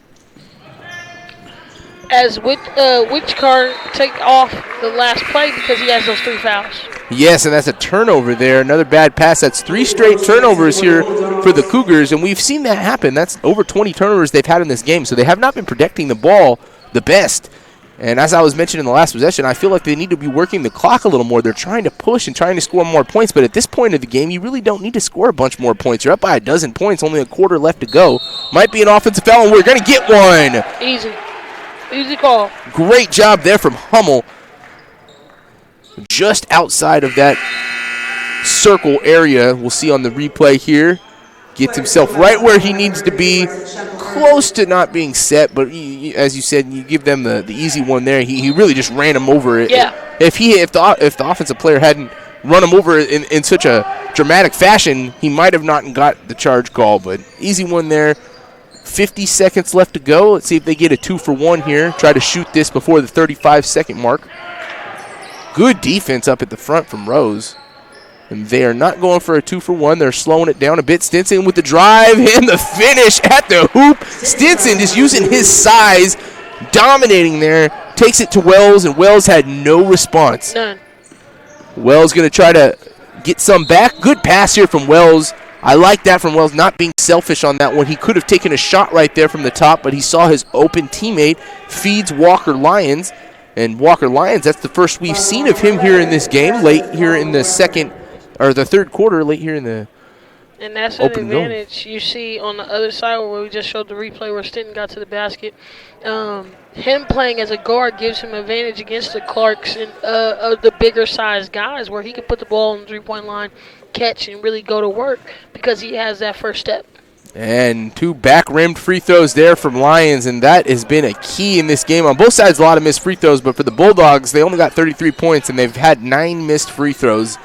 Whichcar take off the last play because he has those 3 fouls. Yes, and that's a turnover there. Another bad pass. That's 3 straight turnovers here for the Cougars, and we've seen that happen. That's over 20 turnovers they've had in this game, so they have not been protecting the ball the best. And as I was mentioning in the last possession, I feel like they need to be working the clock a little more. They're trying to push and trying to score more points, but at this point of the game, you really don't need to score a bunch more points. You're up by a dozen points, only a quarter left to go. Might be an offensive foul, and we're going to get one. Easy call. Great job there from Hummel. Just outside of that circle area. We'll see on the replay here. Gets himself right where he needs to be, close to not being set, but as you said, you give them the easy one there. He really just ran him over. Yeah. If the offensive player hadn't run him over in such a dramatic fashion, he might have not got the charge call, but easy one there. 50 seconds left to go. Let's see if they get a 2-for-1 here. Try to shoot this before the 35-second mark. Good defense up at the front from Rose. And they are not going for a 2-for-1. They're slowing it down a bit. Stinson with the drive and the finish at the hoop. Stinson just using his size, dominating there. Takes it to Wells, and Wells had no response. None. Wells going to try to get some back. Good pass here from Wells. I like that from Wells, not being selfish on that one. He could have taken a shot right there from the top, but he saw his open teammate, feeds Walker Lyons. And Walker Lyons, that's the first we've seen of him here in this game, late here in the third quarter, late here in the and that's an advantage you see on the other side where we just showed the replay where Stinton got to the basket. Him playing as a guard gives him advantage against the Clarks and of the bigger size guys where he can put the ball on the three-point line, catch, and really go to work because he has that first step. And 2 back-rimmed free throws there from Lyons, and that has been a key in this game. On both sides, a lot of missed free throws, but for the Bulldogs, they only got 33 points, and they've had 9 missed free throws.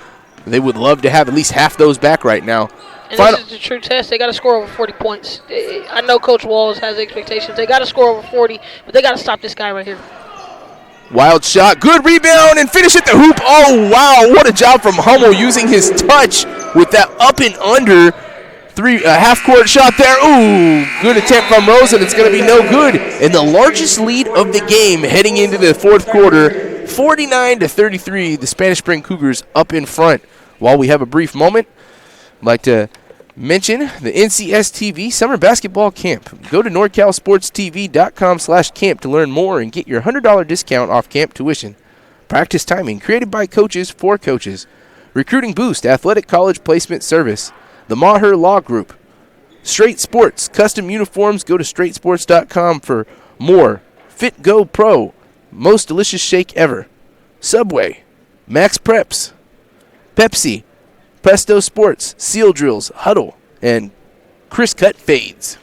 They would love to have at least half those back right now. And this is the true test. They got to score over 40 points. I know Coach Walls has expectations. They got to score over 40, but they got to stop this guy right here. Wild shot, good rebound, and finish at the hoop. Oh, wow, what a job from Hummel using his touch with that up and under half-court shot there. Ooh, good attempt from Rose, and it's going to be no good. And the largest lead of the game heading into the fourth quarter, 49-33, the Spanish Spring Cougars up in front. While we have a brief moment, I'd like to mention the NCSTV Summer Basketball Camp. Go to NorCalSportsTV.com/camp to learn more and get your $100 discount off camp tuition. Practice timing, created by coaches for coaches. Recruiting Boost, athletic college placement service. The Maher Law Group. Straight Sports, custom uniforms. Go to straightsports.com for more. Fit Go Pro, most delicious shake ever. Subway, Max Preps, Pepsi, Presto Sports, Seal Drills, Huddle, and Chris Cut Fades.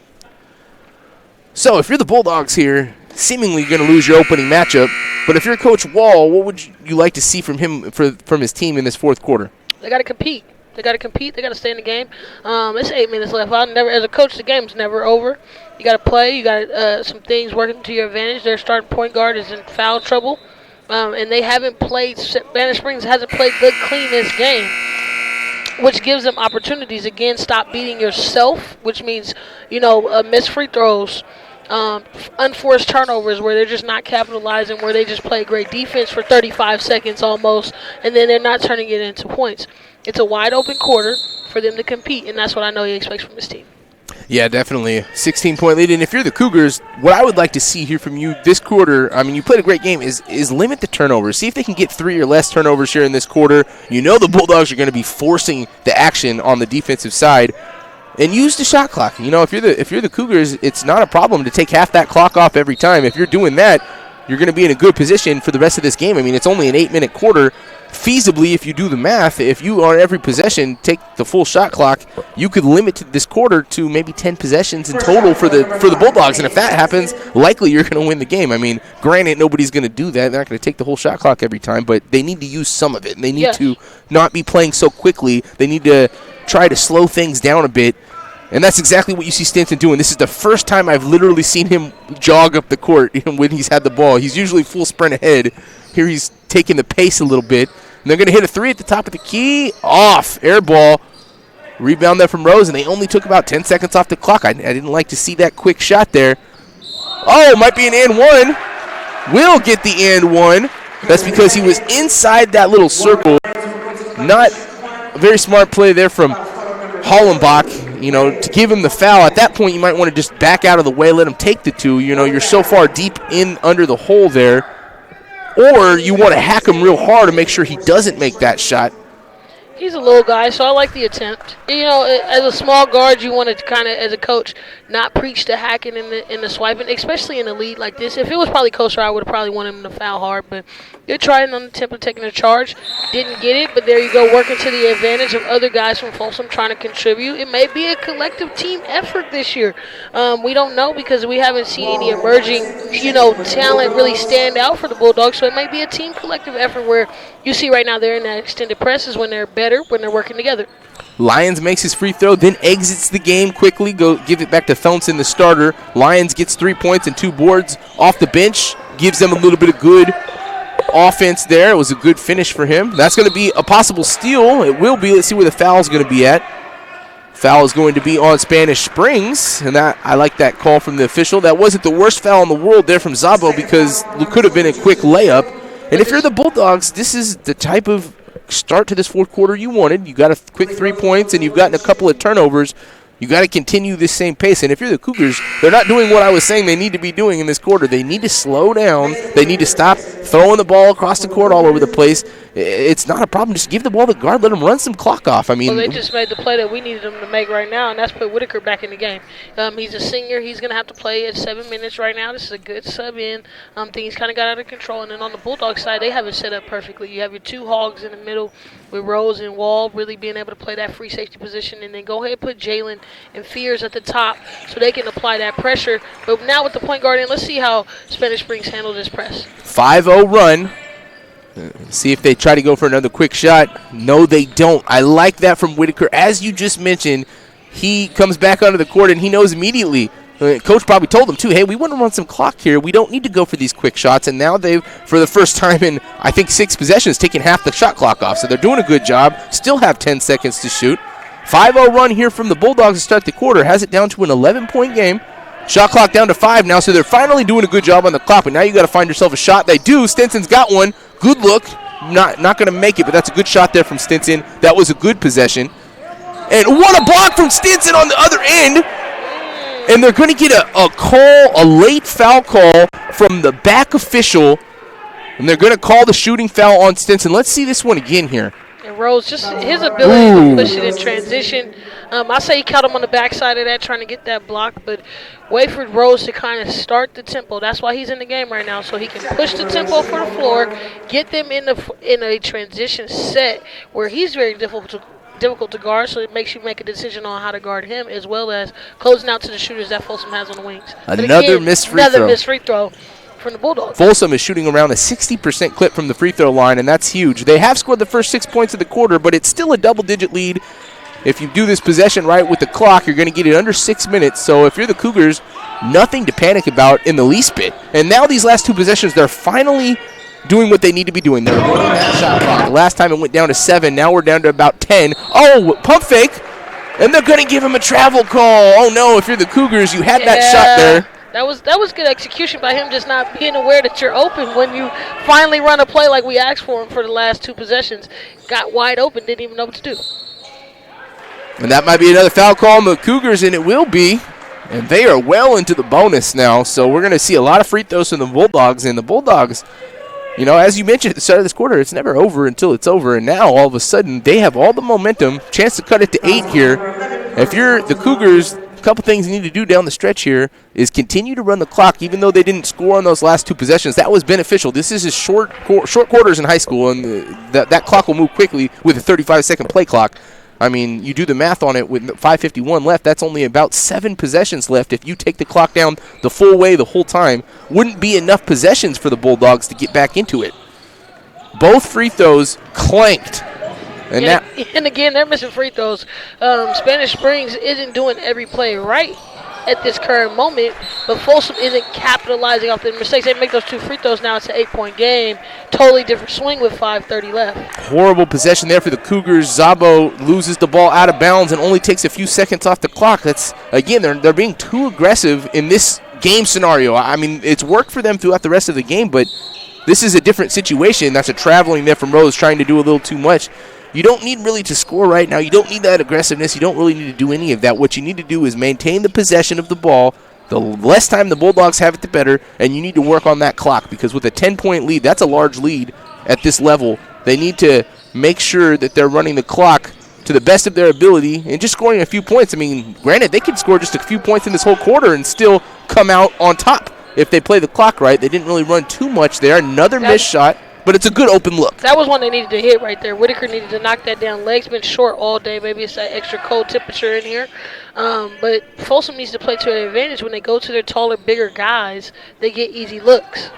So if you're the Bulldogs here, seemingly going to lose your opening matchup, but if you're Coach Wall, what would you like to see from him, from his team in this fourth quarter? They got to compete. They got to compete. They got to stay in the game. It's 8 minutes left. As a coach, the game's never over. You got to play. You got some things working to your advantage. Their starting point guard is in foul trouble, and they haven't played. Spanish Springs hasn't played good, clean this game, which gives them opportunities. Again, stop beating yourself, which means missed free throws, unforced turnovers where they're just not capitalizing, where they just play great defense for 35 seconds almost, and then they're not turning it into points. It's a wide-open quarter for them to compete, and that's what I know he expects from his team. Yeah, definitely. 16-point lead. And if you're the Cougars, what I would like to see here from you this quarter, I mean, you played a great game, is limit the turnovers. See if they can get 3 or less turnovers here in this quarter. You know the Bulldogs are going to be forcing the action on the defensive side. And use the shot clock. If you're the Cougars, it's not a problem to take half that clock off every time. If you're doing that, you're going to be in a good position for the rest of this game. I mean, it's only an 8-minute quarter. Feasibly, if you do the math, if you on every possession take the full shot clock, you could limit this quarter to maybe 10 possessions in total for the Bulldogs. And if that happens, likely you're going to win the game. I mean, granted, nobody's going to do that. They're not going to take the whole shot clock every time, but they need to use some of it. And they need to not be playing so quickly. They need to try to slow things down a bit. And that's exactly what you see Stinson doing. This is the first time I've literally seen him jog up the court when he's had the ball. He's usually full sprint ahead. Here he's taking the pace a little bit. And they're going to hit a 3 at the top of the key. Off. Air ball. Rebound there from Rose, and they only took about 10 seconds off the clock. I didn't like to see that quick shot there. Oh, might be an and one. Will get the and one. That's because he was inside that little circle. Not a very smart play there from Hollenbach, to give him the foul. At that point, you might want to just back out of the way, let him take the 2. You're so far deep in under the hole there. Or you want to hack him real hard to make sure he doesn't make that shot. He's a little guy, so I like the attempt. You know, as a small guard, you want to kind of, as a coach, not preach the hacking and the swiping, especially in a lead like this. If it was probably closer, I would have probably wanted him to foul hard, but you're trying on the attempt of taking a charge. Didn't get it, but there you go, working to the advantage of other guys from Folsom trying to contribute. It may be a collective team effort this year. We don't know because we haven't seen any emerging, talent really stand out for the Bulldogs, so it may be a team collective effort where you see right now they're in that extended presses when they're better, when they're working together. Lyons makes his free throw, then exits the game quickly, give it back to Felton, the starter. Lyons gets 3 points and 2 boards off the bench, gives them a little bit of good offense there. It was a good finish for him. That's going to be a possible steal. It will be. Let's see where the foul is going to be at. Foul is going to be on Spanish Springs, and I like that call from the official. That wasn't the worst foul in the world there from Zabo because it could have been a quick layup. And if you're the Bulldogs, this is the type of start to this fourth quarter you wanted. You got a quick 3 points, and you've gotten a couple of turnovers. You got to continue this same pace. And if you're the Cougars, they're not doing what I was saying they need to be doing in this quarter. They need to slow down. They need to stop throwing the ball across the court all over the place. It's not a problem. Just give the ball to the guard. Let them run some clock off. I mean, they just made the play that we needed them to make right now, and that's put Whitaker back in the game. He's a senior. He's going to have to play at 7 minutes right now. This is a good sub in. Things kind of got out of control. And then on the Bulldog side, they have it set up perfectly. You have your 2 hogs in the middle with Rose and Wall really being able to play that free safety position, and then go ahead and put Jalen and Fears at the top so they can apply that pressure. But now with the point guard in, let's see how Spanish Springs handle this press. 5-0 run. See if they try to go for another quick shot. No, they don't. I like that from Whitaker. As you just mentioned, he comes back onto the court, and he knows immediately. Coach probably told them, too, hey, we want to run some clock here. We don't need to go for these quick shots. And now they've, for the first time in, I think, 6 possessions, taken half the shot clock off. So they're doing a good job. Still have 10 seconds to shoot. 5-0 run here from the Bulldogs to start the quarter. Has it down to an 11-point game. Shot clock down to 5 now, so they're finally doing a good job on the clock. But now you got to find yourself a shot. They do. Stinson's got one. Good look. Not going to make it, but that's a good shot there from Stinson. That was a good possession. And what a block from Stinson on the other end. And they're going to get a late foul call from the back official. And they're going to call the shooting foul on Stinson. Let's see this one again here. And Rose, just his ability to push it in transition. I say he caught him on the backside of that, trying to get that block, but wait for Rose to kind of start the tempo. That's why he's in the game right now, so he can push the tempo for the floor, get them in a transition set where he's very difficult to guard, so it makes you make a decision on how to guard him, as well as closing out to the shooters that Folsom has on the wings. Another missed free throw from the Bulldogs. Folsom is shooting around a 60% clip from the free throw line, and that's huge. They have scored the first 6 points of the quarter, but it's still a double-digit lead. If you do this possession right with the clock, you're going to get it under 6 minutes. So if you're the Cougars, nothing to panic about in the least bit. And now these last 2 possessions, they're finally doing what they need to be doing. They're running that shot clock. Last time it went down to 7. Now we're down to about 10. Oh, pump fake. And they're going to give him a travel call. Oh, no, if you're the Cougars, you had that shot there. That was good execution by him, just not being aware that you're open when you finally run a play like we asked for him for the last 2 possessions. Got wide open, didn't even know what to do. And that might be another foul call on the Cougars, and it will be. And they are well into the bonus now, so we're going to see a lot of free throws from the Bulldogs. And the Bulldogs, as you mentioned at the start of this quarter, it's never over until it's over. And now, all of a sudden, they have all the momentum, chance to cut it to 8 here. If you're the Cougars, a couple things you need to do down the stretch here is continue to run the clock, even though they didn't score on those last 2 possessions. That was beneficial. This is short quarters in high school, and that clock will move quickly with a 35-second play clock. I mean, you do the math on it with 5:51 left. That's only about 7 possessions left. If you take the clock down the full way the whole time, wouldn't be enough possessions for the Bulldogs to get back into it. Both free throws clanked. And again, they're missing free throws. Spanish Springs isn't doing every play right at this current moment, but Folsom isn't capitalizing off the mistakes. They make those 2 free throws, now it's an 8-point game. Totally different swing with 5:30 left. Horrible possession there for the Cougars. Zabo loses the ball out of bounds and only takes a few seconds off the clock. That's, again, they're being too aggressive in this game scenario. I mean, it's worked for them throughout the rest of the game, but this is a different situation. That's a traveling there from Rose trying to do a little too much. You don't need really to score right now. You don't need that aggressiveness. You don't really need to do any of that. What you need to do is maintain the possession of the ball. The less time the Bulldogs have it, the better, and you need to work on that clock because with a 10-point lead, that's a large lead at this level. They need to make sure that they're running the clock to the best of their ability and just scoring a few points. I mean, granted, they could score just a few points in this whole quarter and still come out on top if they play the clock right. They didn't really run too much there. Another missed shot, but it's a good open look. That was one they needed to hit right there. Whitaker needed to knock that down. Legs been short all day. Maybe it's that extra cold temperature in here. But Folsom needs to play to their advantage. When they go to their taller, bigger guys, they get easy looks.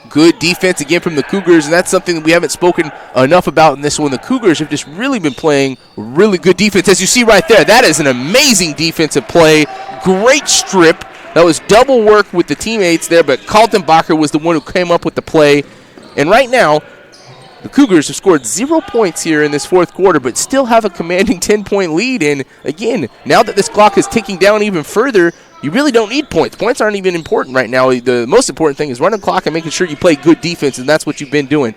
Good defense again from the Cougars, and that's something that we haven't spoken enough about in this one. The Cougars have just really been playing really good defense. As you see right there, that is an amazing defensive play. Great strip. That was double work with the teammates there, but Kaltenbacher was the one who came up with the play. And right now, the Cougars have scored 0 points here in this fourth quarter, but still have a commanding 10-point lead. And again, now that this clock is ticking down even further, you really don't need points. Points aren't even important right now. The most important thing is running the clock and making sure you play good defense, and that's what you've been doing.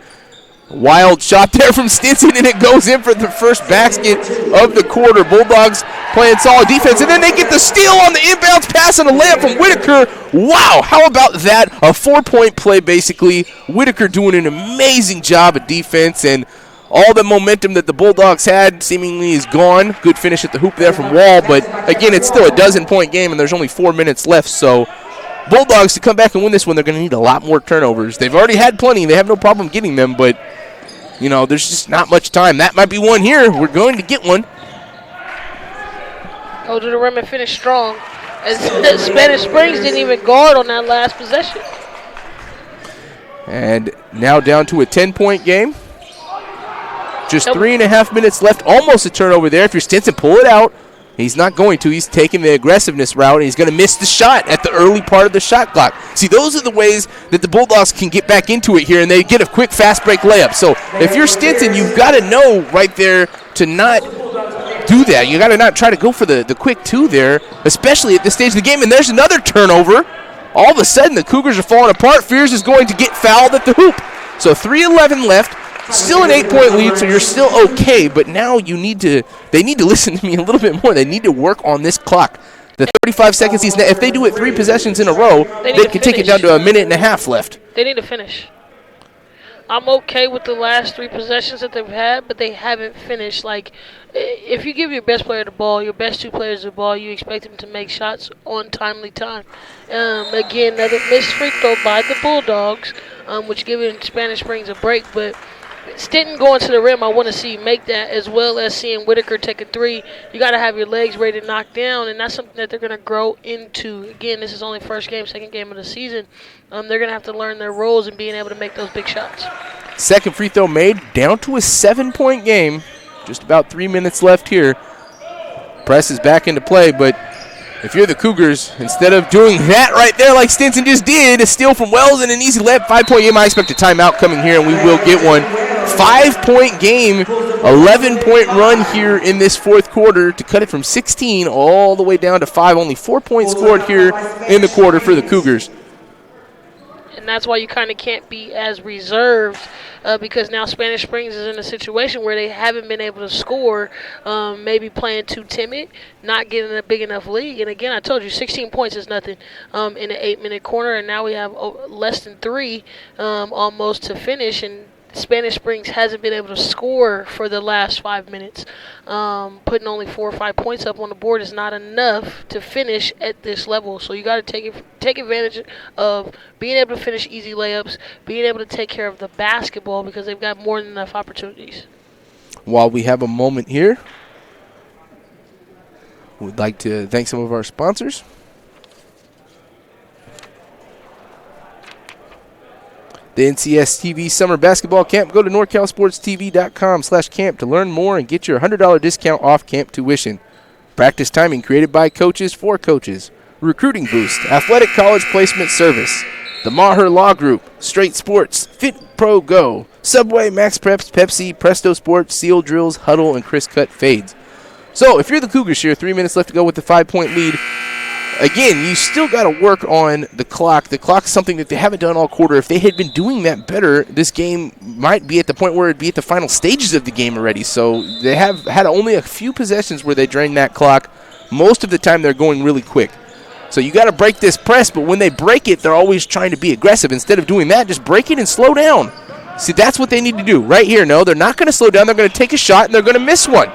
Wild shot there from Stinson, and it goes in for the first basket of the quarter. Bulldogs playing solid defense, and then they get the steal on the inbounds pass and a layup from Whitaker. Wow, how about that? A 4-point play, basically. Whitaker doing an amazing job at defense, and all the momentum that the Bulldogs had seemingly is gone. Good finish at the hoop there from Wall, but again, it's still a dozen-point game, and there's only 4 minutes left, so Bulldogs to come back and win this one, they're going to need a lot more turnovers. They've already had plenty. They have no problem getting them, but, you know, there's just not much time. That might be one here. We're going to get one. Go to the rim and finish strong. As Spanish Springs didn't even guard on that last possession. And now down to a 10-point game. Just 3.5 minutes left. Almost a turnover there. If you're Stinson, pull it out. He's not going to. He's taking the aggressiveness route, and he's going to miss the shot at the early part of the shot clock. See, those are the ways that the Bulldogs can get back into it here, and they get a quick fast break layup. So if you're Stinson, you've got to know right there to not do that. You got to not try to go for the quick two there, especially at this stage of the game. And there's another turnover. All of a sudden, the Cougars are falling apart. Fears is going to get fouled at the hoop. So 3:11 left. Still an 8-point lead, so you're still okay, but now they need to listen to me a little bit more. They need to work on this clock. The 35 seconds, if they do it 3 possessions in a row, they can take it down to a minute and a half left. They need to finish. I'm okay with the last 3 possessions that they've had, but they haven't finished. Like, if you give your best player the ball, your best 2 players the ball, you expect them to make shots on timely time. Again, another missed free throw by the Bulldogs, which giving Spanish Springs a break, but Stinton going to the rim, I want to see you make that, as well as seeing Whitaker take a 3. You got to have your legs ready to knock down, and that's something that they're going to grow into. Again, this is only first game, second game of the season. They're going to have to learn their roles and being able to make those big shots. Second free throw made, down to a 7-point game. Just about 3 minutes left here. Press is back into play, but if you're the Cougars, instead of doing that right there like Stinson just did, a steal from Wells and an easy layup, 5-point game, I expect a timeout coming here, and we will get one. 5-point game, 11-point run here in this fourth quarter to cut it from 16 all the way down to 5. Only 4 points scored here in the quarter for the Cougars. And that's why you kind of can't be as reserved because now Spanish Springs is in a situation where they haven't been able to score, maybe playing too timid, not getting a big enough lead. And again, I told you 16 points is nothing in an 8-minute corner, and now we have less than 3 almost to finish, and Spanish Springs hasn't been able to score for the last 5 minutes. Putting only 4 or 5 points up on the board is not enough to finish at this level. So you got to take advantage of being able to finish easy layups, being able to take care of the basketball because they've got more than enough opportunities. While we have a moment here, we'd like to thank some of our sponsors. The NCSTV Summer Basketball Camp. Go to NorCalSportsTV.com/camp to learn more and get your $100 discount off camp tuition. Practice timing created by coaches for coaches. Recruiting Boost, Athletic College Placement Service. The Maher Law Group, Straight Sports, Fit Pro Go, Subway, Max Preps, Pepsi, Presto Sports, Seal Drills, Huddle, and Chris Cut Fades. So if you're the Cougars here, 3 minutes left to go with the 5-point lead. Again, you still got to work on the clock. The clock's something that they haven't done all quarter. If they had been doing that better, this game might be at the point where it'd be at the final stages of the game already. So they have had only a few possessions where they drain that clock. Most of the time they're going really quick. So you got to break this press, but when they break it, they're always trying to be aggressive. Instead of doing that, just break it and slow down. See, that's what they need to do right here. No, they're not going to slow down. They're going to take a shot, and they're going to miss one.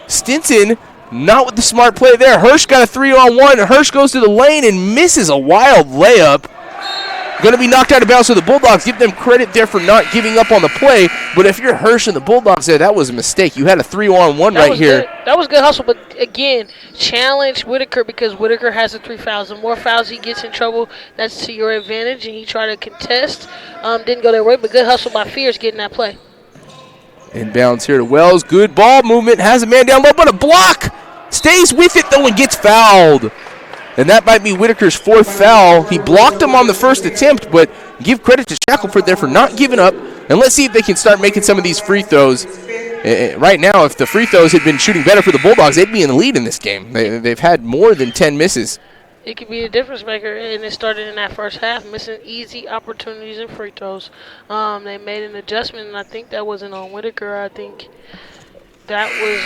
Stinson, not with the smart play there. Hirsch got a 3-on-1. Hirsch goes to the lane and misses a wild layup. Going to be knocked out of bounds for the Bulldogs. Give them credit there for not giving up on the play. But if you're Hirsch and the Bulldogs there, that was a mistake. You had a 3-on-1 right here. That was good hustle, but again, challenge Whitaker because Whitaker has the 3 fouls. The more fouls he gets in trouble, that's to your advantage, and he tried to contest. Didn't go their way, but good hustle by Fierce getting that play. Inbounds here to Wells. Good ball movement. Has a man down low, but a block. Stays with it, though, and gets fouled. And that might be Whitaker's 4th foul. He blocked him on the first attempt, but give credit to Shackelford there for not giving up. And let's see if they can start making some of these free throws. Right now, if the free throws had been shooting better for the Bulldogs, they'd be in the lead in this game. They've had more than 10 misses. It could be a difference maker, and it started in that first half, missing easy opportunities and free throws. They made an adjustment, and I think that wasn't on Whitaker. I think that was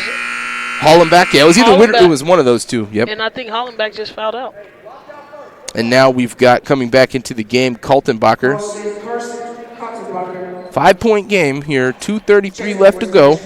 Hollenbeck. Yeah, it was either Whitaker. It was one of those two. Yep. And I think Hollenbeck just fouled out. And now we've got coming back into the game, Kaltenbacher. 5-point game here, 2:33 left to go.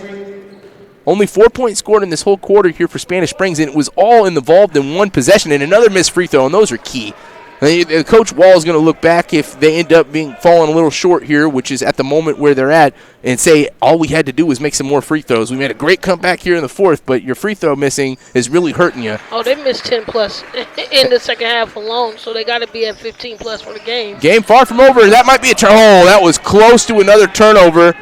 Only 4 points scored in this whole quarter here for Spanish Springs, and it was all involved in one possession and another missed free throw, and those are key. Coach Wall is going to look back if they end up falling a little short here, which is at the moment where they're at, and say all we had to do was make some more free throws. We made a great comeback here in the 4th, but your free throw missing is really hurting you. Oh, they missed 10-plus in the second half alone, so they got to be at 15-plus for the game. Game far from over. That might be a turnover. Oh, that was close to another turnover.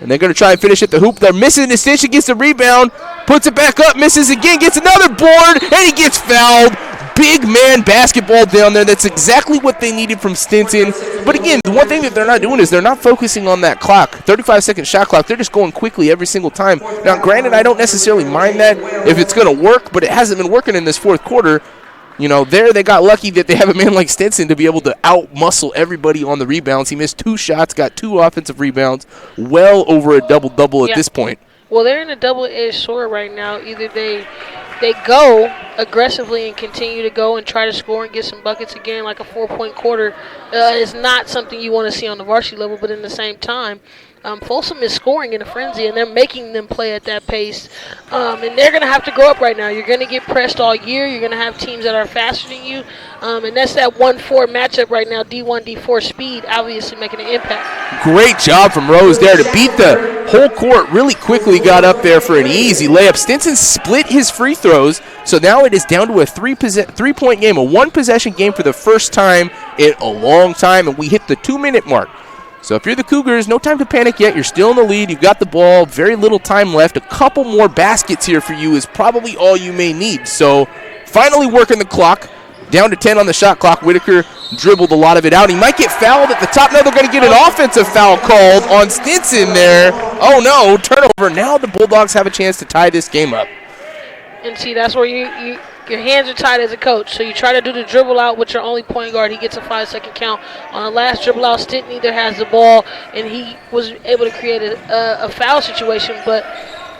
And they're going to try and finish at the hoop. They're missing the stitch. He gets the rebound, puts it back up, misses again, gets another board, and he gets fouled. Big man basketball down there. That's exactly what they needed from Stinson. But again, the one thing that they're not doing is they're not focusing on that clock, 35-second shot clock. They're just going quickly every single time. Now, granted, I don't necessarily mind that if it's going to work, but it hasn't been working in this 4th quarter. You know, they got lucky that they have a man like Stinson to be able to out-muscle everybody on the rebounds. He missed 2 shots, got 2 offensive rebounds, well over a double-double at this point. Well, they're in a double-edged sword right now. Either they go aggressively and continue to go and try to score and get some buckets again, like a 4-point quarter is not something you want to see on the varsity level, but in the same time, Folsom is scoring in a frenzy, and they're making them play at that pace. And they're going to have to grow up right now. You're going to get pressed all year. You're going to have teams that are faster than you. And that's that 1-4 matchup right now, D1, D4 speed, obviously making an impact. Great job from Rose there to beat the whole court. Really quickly got up there for an easy layup. Stinson split his free throws, so now it is down to a 3-point game, a 1-possession game for the first time in a long time, and we hit the 2-minute mark. So if you're the Cougars, no time to panic yet. You're still in the lead. You've got the ball. Very little time left. A couple more baskets here for you is probably all you may need. So finally working the clock. Down to 10 on the shot clock. Whitaker dribbled a lot of it out. He might get fouled at the top. No, they're going to get an offensive foul called on Stinson there. Oh, no. Turnover. Now the Bulldogs have a chance to tie this game up. And see, that's where your hands are tied as a coach. So you try to do the dribble out with your only point guard. He gets a 5-second count. On the last dribble out, Stinton either has the ball, and he was able to create a foul situation. But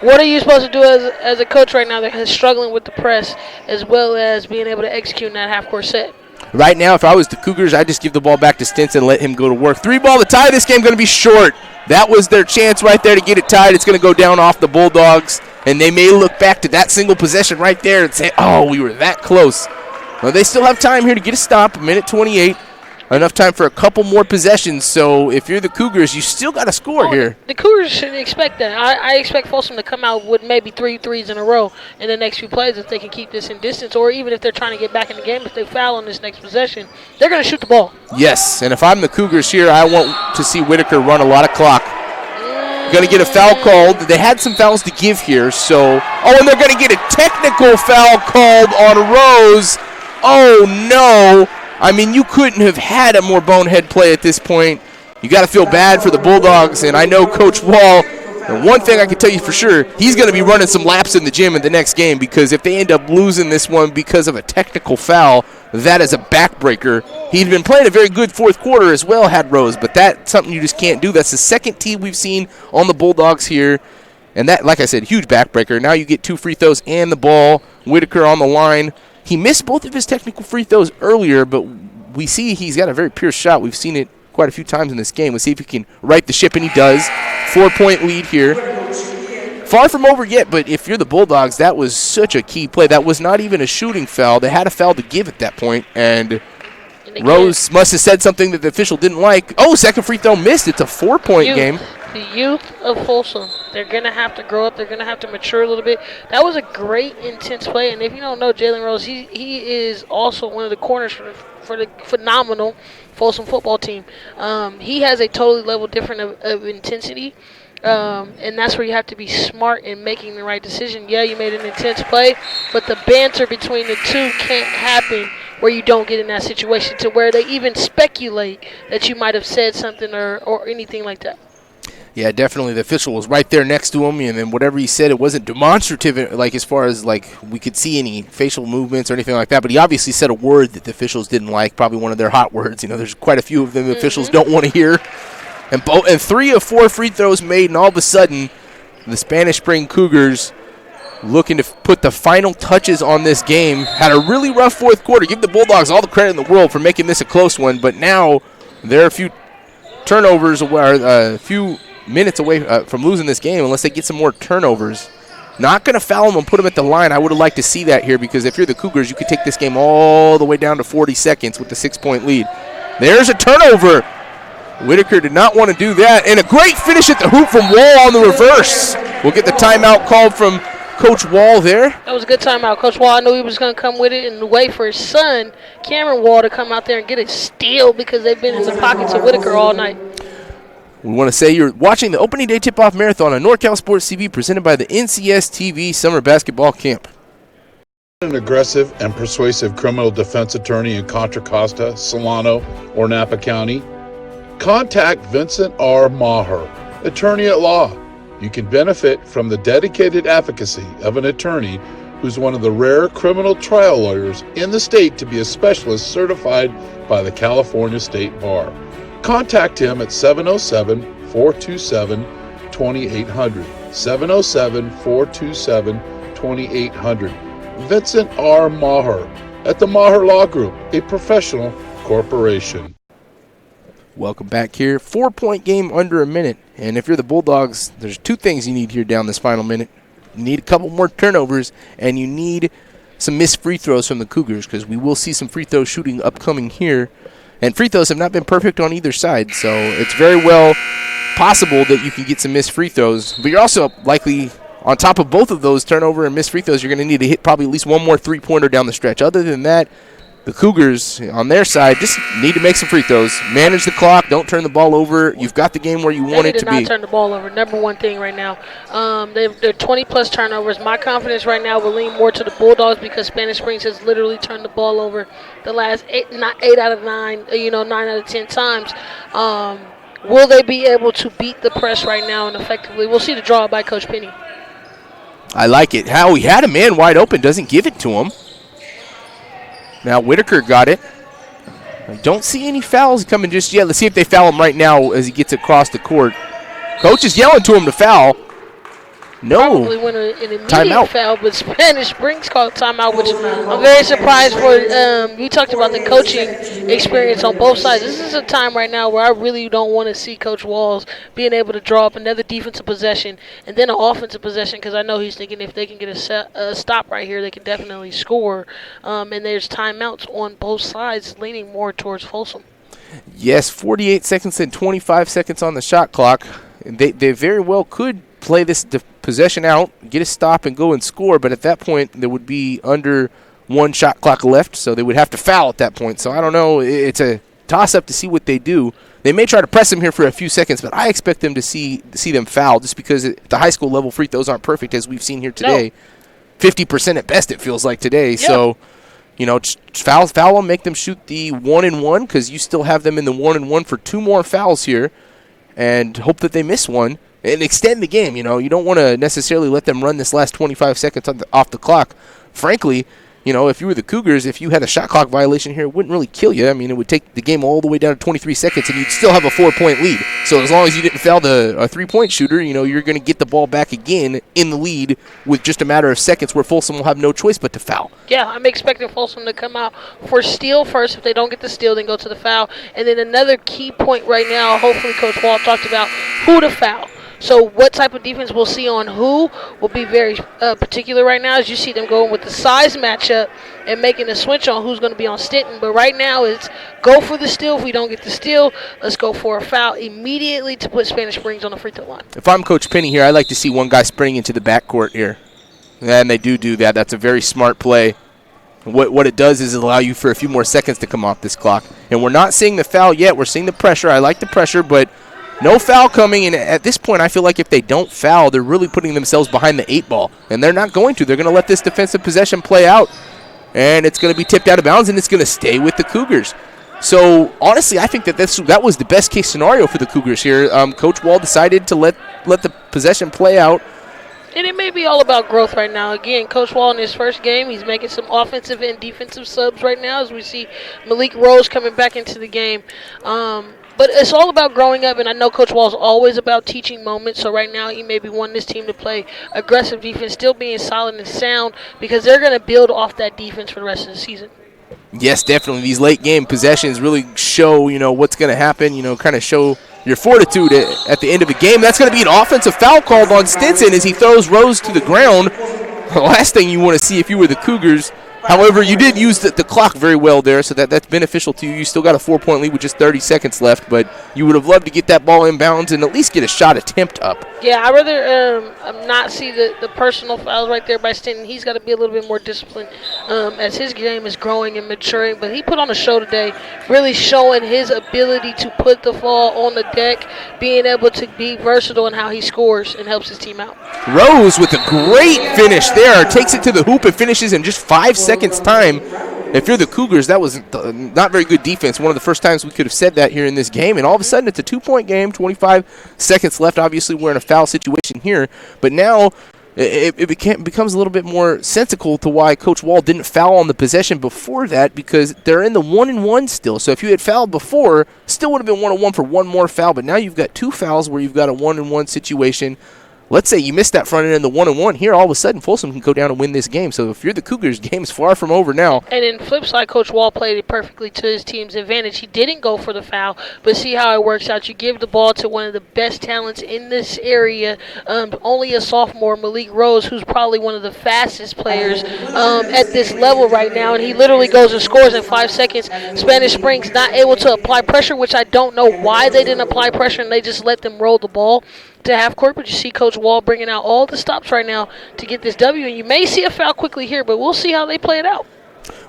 what are you supposed to do as a coach right now that is struggling with the press as well as being able to execute in that half-court set? Right now, if I was the Cougars, I'd just give the ball back to Stinson and let him go to work. 3-ball to tie this game, going to be short. That was their chance right there to get it tied. It's going to go down off the Bulldogs, and they may look back to that single possession right there and say, oh, we were that close. Well, they still have time here to get a stop, 1:28. Enough time for a couple more possessions, so if you're the Cougars, you still got to score here. The Cougars shouldn't expect that. I expect Folsom to come out with maybe 3 threes in a row in the next few plays if they can keep this in distance, or even if they're trying to get back in the game. If they foul on this next possession, they're going to shoot the ball. Yes, and if I'm the Cougars here, I want to see Whitaker run a lot of clock. Going to get a foul called. They had some fouls to give here, so... Oh, and they're going to get a technical foul called on Rose. Oh, no. I mean, you couldn't have had a more bonehead play at this point. You got to feel bad for the Bulldogs, and I know Coach Wall, and one thing I can tell you for sure, he's going to be running some laps in the gym in the next game, because if they end up losing this one because of a technical foul, that is a backbreaker. He'd been playing a very good 4th quarter as well, had Rose, but that's something you just can't do. That's the second tee we've seen on the Bulldogs here, and that, like I said, huge backbreaker. Now you get 2 free throws and the ball. Whitaker on the line. He missed both of his technical free throws earlier, but we see he's got a very pure shot. We've seen it quite a few times in this game. Let's see if he can right the ship, and he does. 4-point lead here. Far from over yet, but if you're the Bulldogs, that was such a key play. That was not even a shooting foul. They had a foul to give at that point, and Rose must have said something that the official didn't like. Oh, second free throw missed. It's a 4-point game. The youth of Folsom, they're going to have to grow up. They're going to have to mature a little bit. That was a great, intense play. And if you don't know Jalen Rose, he is also one of the corners for the phenomenal Folsom football team. He has a totally level different of intensity. And that's where you have to be smart in making the right decision. Yeah, you made an intense play, but the banter between the two can't happen where you don't get in that situation to where they even speculate that you might have said something or anything like that. Yeah, definitely. The official was right there next to him, and then whatever he said, it wasn't demonstrative, like as far as like we could see any facial movements or anything like that. But he obviously said a word that the officials didn't like, probably one of their hot words. You know, there's quite a few of them the officials don't want to hear. And 3 of 4 free throws made, and all of a sudden, the Spanish Spring Cougars looking to put the final touches on this game. Had a really rough fourth quarter. Give the Bulldogs all the credit in the world for making this a close one, but now there are a few turnovers, a few minutes away from losing this game unless they get some more turnovers. Not going to foul them and put them at the line. I would have liked to see that here because if you're the Cougars, you could take this game all the way down to 40 seconds with the 6-point lead. There's a turnover. Whitaker did not want to do that. And a great finish at the hoop from Wall on the reverse. We'll get the timeout called from Coach Wall there. That was a good timeout. Coach Wall, I knew he was going to come with it and wait for his son, Cameron Wall, to come out there and get a steal because they've been in the pockets of Whitaker all night. We want to say you're watching the opening day tip-off marathon on NorCal Sports TV presented by the NCS TV Summer Basketball Camp. An aggressive and persuasive criminal defense attorney in Contra Costa, Solano, or Napa County? Contact Vincent R. Maher, attorney at law. You can benefit from the dedicated advocacy of an attorney who's one of the rare criminal trial lawyers in the state to be a specialist certified by the California State Bar. Contact him at 707-427-2800. 707-427-2800. Vincent R. Maher at the Maher Law Group, a professional corporation. Welcome back here. 4-point game under a minute. And if you're the Bulldogs, there's 2 things you need here down this final minute. You need a couple more turnovers, and you need some missed free throws from the Cougars because we will see some free throw shooting upcoming here. And free throws have not been perfect on either side, so it's very well possible that you can get some missed free throws. But you're also likely, on top of both of those turnover and missed free throws, you're going to need to hit probably at least one more three-pointer down the stretch. Other than that, the Cougars, on their side, just need to make some free throws. Manage the clock. Don't turn the ball over. You've got the game where you want it to be. They did not turn the ball over. Number one thing right now. They're 20-plus turnovers. My confidence right now will lean more to the Bulldogs because Spanish Springs has literally turned the ball over the last 8 out of 9, 9 out of 10 times. Will they be able to beat the press right now and effectively? We'll see the draw by Coach Penny. I like it. How he had a man wide open, doesn't give it to him. Now Whitaker got it. I don't see any fouls coming just yet. Let's see if they foul him right now as he gets across the court. Coach is yelling to him to foul. No. Probably went an immediate foul, but Spanish Springs called timeout, which I'm very surprised for. We talked about the coaching experience on both sides. This is a time right now where I really don't want to see Coach Walls being able to draw up another defensive possession and then an offensive possession because I know he's thinking if they can get a stop right here, they can definitely score. And there's timeouts on both sides leaning more towards Folsom. Yes, 48 seconds and 25 seconds on the shot clock. They very well could play this possession out, get a stop, and go and score. But at that point, there would be under 1 shot clock left, so they would have to foul at that point. So I don't know. It's a toss-up to see what they do. They may try to press him here for a few seconds, but I expect them to see them foul just because at the high school level, free throws aren't perfect, as we've seen here today. No. 50% at best, it feels like today. Yep. So, foul them, make them shoot the 1-and-1 because you still have them in the 1-and-1 for 2 more fouls here and hope that they miss one. And extend the game, you don't want to necessarily let them run this last 25 seconds off the clock. Frankly, if you were the Cougars, if you had a shot clock violation here, it wouldn't really kill you. I mean, it would take the game all the way down to 23 seconds, and you'd still have a 4-point lead. So as long as you didn't foul a 3-point shooter, you're going to get the ball back again in the lead with just a matter of seconds where Folsom will have no choice but to foul. Yeah, I'm expecting Folsom to come out for steal first. If they don't get the steal, then go to the foul. And then another key point right now, hopefully Coach Wall talked about who to foul. So what type of defense we'll see on who will be very particular right now, as you see them going with the size matchup and making a switch on who's going to be on Stinton. But right now it's go for the steal. If we don't get the steal, let's go for a foul immediately to put Spanish Springs on the free throw line. If I'm Coach Penny here, I'd like to see one guy spring into the backcourt here. And they do that. That's a very smart play. What it does is allow you for a few more seconds to come off this clock. And we're not seeing the foul yet. We're seeing the pressure. I like the pressure, but no foul coming, and at this point I feel like if they don't foul, they're really putting themselves behind the 8 ball, and they're not going to. They're going to let this defensive possession play out, and it's going to be tipped out of bounds, and it's going to stay with the Cougars. So, honestly, I think that was the best-case scenario for the Cougars here. Coach Wall decided to let the possession play out. And it may be all about growth right now. Again, Coach Wall in his first game, he's making some offensive and defensive subs right now as we see Malik Rose coming back into the game. But it's all about growing up, and I know Coach Wall is always about teaching moments. So right now he may be wanting this team to play aggressive defense, still being solid and sound, because they're going to build off that defense for the rest of the season. Yes, definitely. These late-game possessions really show, what's going to happen, kind of show your fortitude at the end of a game. That's going to be an offensive foul called on Stinson as he throws Rose to the ground. The last thing you want to see if you were the Cougars. However, you did use the clock very well there, so that's beneficial to you. You still got a 4-point lead with just 30 seconds left, but you would have loved to get that ball inbounds and at least get a shot attempt up. Yeah, I'd rather not see the personal fouls right there by Stinton. He's got to be a little bit more disciplined as his game is growing and maturing. But he put on a show today, really showing his ability to put the ball on the deck, being able to be versatile in how he scores and helps his team out. Rose with a great finish there, takes it to the hoop and finishes in just 5 seconds time. If you're the Cougars, that was not very good defense. One of the first times we could have said that here in this game, and all of a sudden it's a 2-point game, 25 seconds left. Obviously we're in a foul situation here, but now it becomes a little bit more sensical to why Coach Wall didn't foul on the possession before that, because they're in the 1-and-1 still. So if you had fouled before, still would have been 1-and-1 for one more foul, but now you've got 2 fouls where you've got a 1-and-1 situation. Let's say you missed that front end in the 1-and-1. Here, all of a sudden, Folsom can go down and win this game. So if you're the Cougars, game's far from over now. And in flip side, Coach Wall played it perfectly to his team's advantage. He didn't go for the foul, but see how it works out. You give the ball to one of the best talents in this area, only a sophomore, Malik Rose, who's probably one of the fastest players at this level right now, and he literally goes and scores in 5 seconds. Spanish Springs not able to apply pressure, which I don't know why they didn't apply pressure, and they just let them roll the ball to half court. But you see Coach Wall bringing out all the stops right now to get this W, and you may see a foul quickly here, but we'll see how they play it out.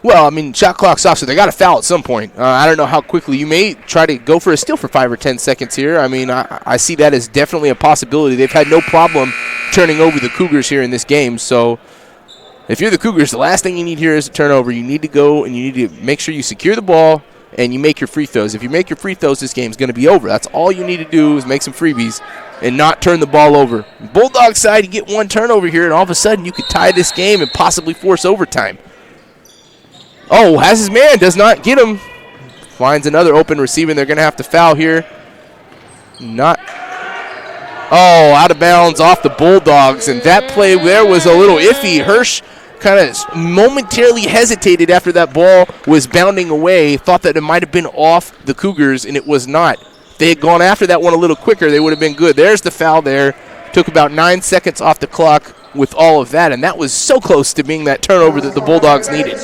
Well, I mean, shot clock's off, so they got to foul at some point. I don't know how quickly. You may try to go for a steal for 5 or 10 seconds here. I mean, I see that as definitely a possibility. They've had no problem turning over the Cougars here in this game, so if you're the Cougars, the last thing you need here is a turnover. You need to go and you need to make sure you secure the ball and you make your free throws. If you make your free throws, this game's going to be over. That's all you need to do is make some freebies and not turn the ball over. Bulldog side, you get one turnover here, and all of a sudden you could tie this game and possibly force overtime. Oh, has his man, does not get him. Finds another open receiver, and they're going to have to foul here. Out of bounds off the Bulldogs, and that play there was a little iffy. Hirsch kind of momentarily hesitated after that ball was bounding away, thought that it might have been off the Cougars, and it was not. If they had gone after that one a little quicker, they would have been good. There's the foul there. Took about 9 seconds off the clock with all of that, and that was so close to being that turnover that the Bulldogs needed.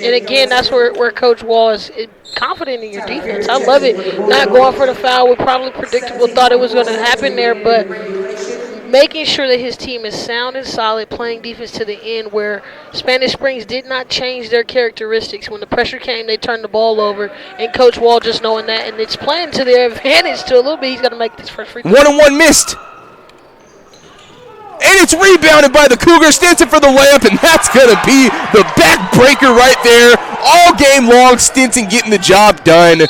And again, that's where Coach Wall is confident in your defense. I love it. Not going for the foul was probably predictable, thought it was going to happen there, but making sure that his team is sound and solid, playing defense to the end, where Spanish Springs did not change their characteristics. When the pressure came, they turned the ball over, and Coach Wall just knowing that, and it's playing to their advantage to a little bit. He's going to make this first free throw. 1-on-1 missed. And it's rebounded by the Cougars. Stinson for the layup, and that's going to be the backbreaker right there. All game long, Stinson getting the job done.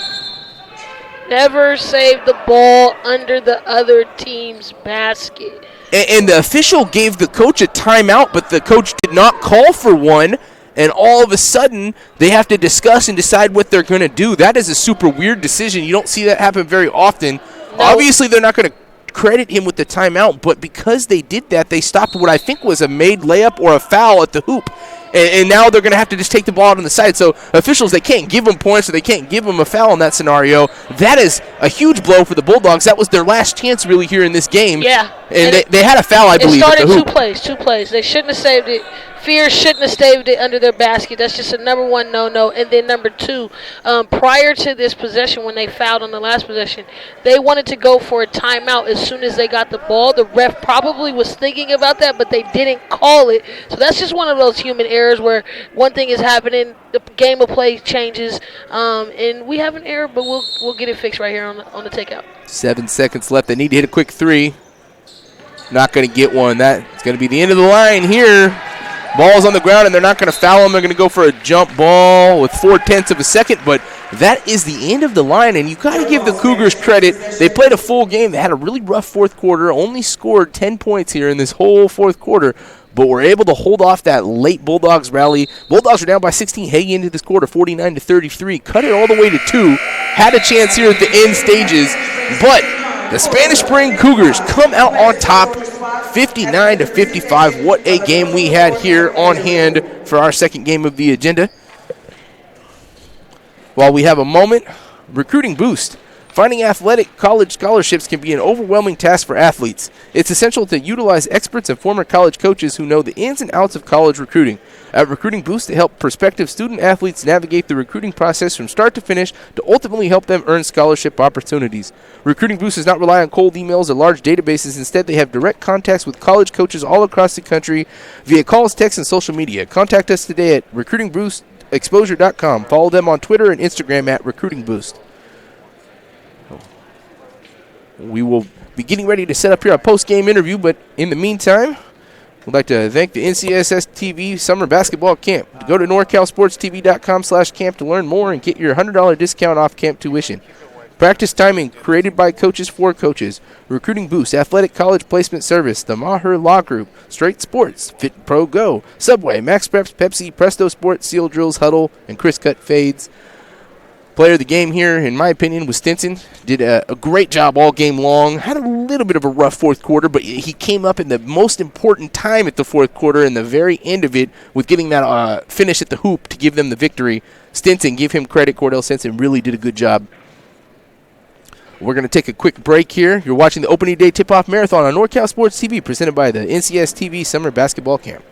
Never save the ball under the other team's basket. And the official gave the coach a timeout, but the coach did not call for one. and all of a sudden they have to discuss and decide what they're going to do. That is a super weird decision. You don't see that happen very often. No. Obviously, they're not going to credit him with the timeout, but because they did that, they stopped what I think was a made layup or a foul at the hoop. And now they're going to have to just take the ball out on the side. So officials, they can't give them points or they can't give them a foul in that scenario. That is a huge blow for the Bulldogs. That was their last chance really here in this game. Yeah. And they had a foul, I believe, at the hoop. Two plays. They shouldn't have saved it. Fear shouldn't have saved it under their basket. That's just a number one no-no. And then number two, prior to this possession, when they fouled on the last possession, they wanted to go for a timeout as soon as they got the ball. The ref probably was thinking about that, but they didn't call it. So that's just one of those human errors where one thing is happening, the game of play changes, and we have an error, but we'll get it fixed right here on the takeout. 7 seconds left. They need to hit a quick three. Not going to get one. That's going to be the end of the line here. Ball's on the ground, and they're not going to foul him. They're going to go for a jump ball with 0.4 of a second, but that is the end of the line, and you got to give the Cougars credit. They played a full game. They had a really rough fourth quarter, only scored 10 points here in this whole fourth quarter, but were able to hold off that late Bulldogs rally. Bulldogs are down by 16 heading into this quarter, 49-33. Cut it all the way to 2. Had a chance here at the end stages, but the Spanish Spring Cougars come out on top, 59-55. What a game we had here on hand for our second game of the agenda. While we have a moment, recruiting boost. Finding athletic college scholarships can be an overwhelming task for athletes. It's essential to utilize experts and former college coaches who know the ins and outs of college recruiting. At Recruiting Boost, they help prospective student athletes navigate the recruiting process from start to finish to ultimately help them earn scholarship opportunities. Recruiting Boost does not rely on cold emails or large databases. Instead, they have direct contacts with college coaches all across the country via calls, texts, and social media. Contact us today at recruitingboostexposure.com. Follow them on Twitter and Instagram at Recruiting Boost. We will be getting ready to set up here a post-game interview, but in the meantime, we'd like to thank the NCSS TV Summer Basketball Camp. Go to NorCalSportsTV.com/camp to learn more and get your $100 discount off camp tuition. Practice timing created by coaches for coaches. Recruiting Boost, Athletic College Placement Service, the Maher Law Group, Straight Sports, Fit Pro Go, Subway, Max Preps, Pepsi, Presto Sports, Seal Drills, Huddle, and Chris Cut Fades. Player of the game here, in my opinion, was Stinson. Did a great job all game long. Had a little bit of a rough fourth quarter, but he came up in the most important time at the fourth quarter and the very end of it with getting that finish at the hoop to give them the victory. Stinson, give him credit. Cordell Stinson really did a good job. We're going to take a quick break here. You're watching the opening day tip-off marathon on NorCal Sports TV, presented by the NCS TV Summer Basketball Camp.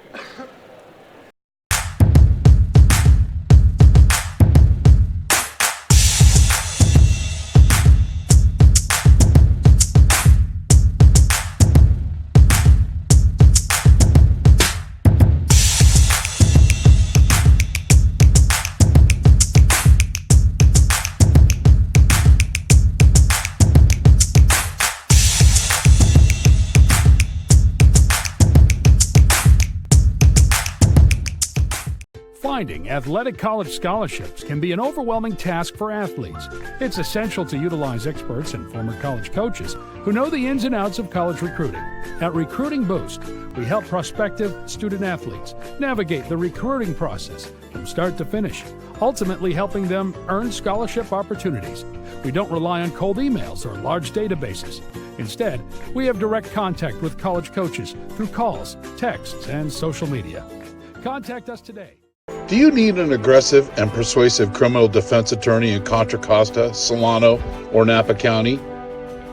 Finding athletic college scholarships can be an overwhelming task for athletes. It's essential to utilize experts and former college coaches who know the ins and outs of college recruiting. At Recruiting Boost, we help prospective student athletes navigate the recruiting process from start to finish, ultimately helping them earn scholarship opportunities. We don't rely on cold emails or large databases. Instead, we have direct contact with college coaches through calls, texts, and social media. Contact us today. Do you need an aggressive and persuasive criminal defense attorney in Contra Costa, Solano, or Napa County?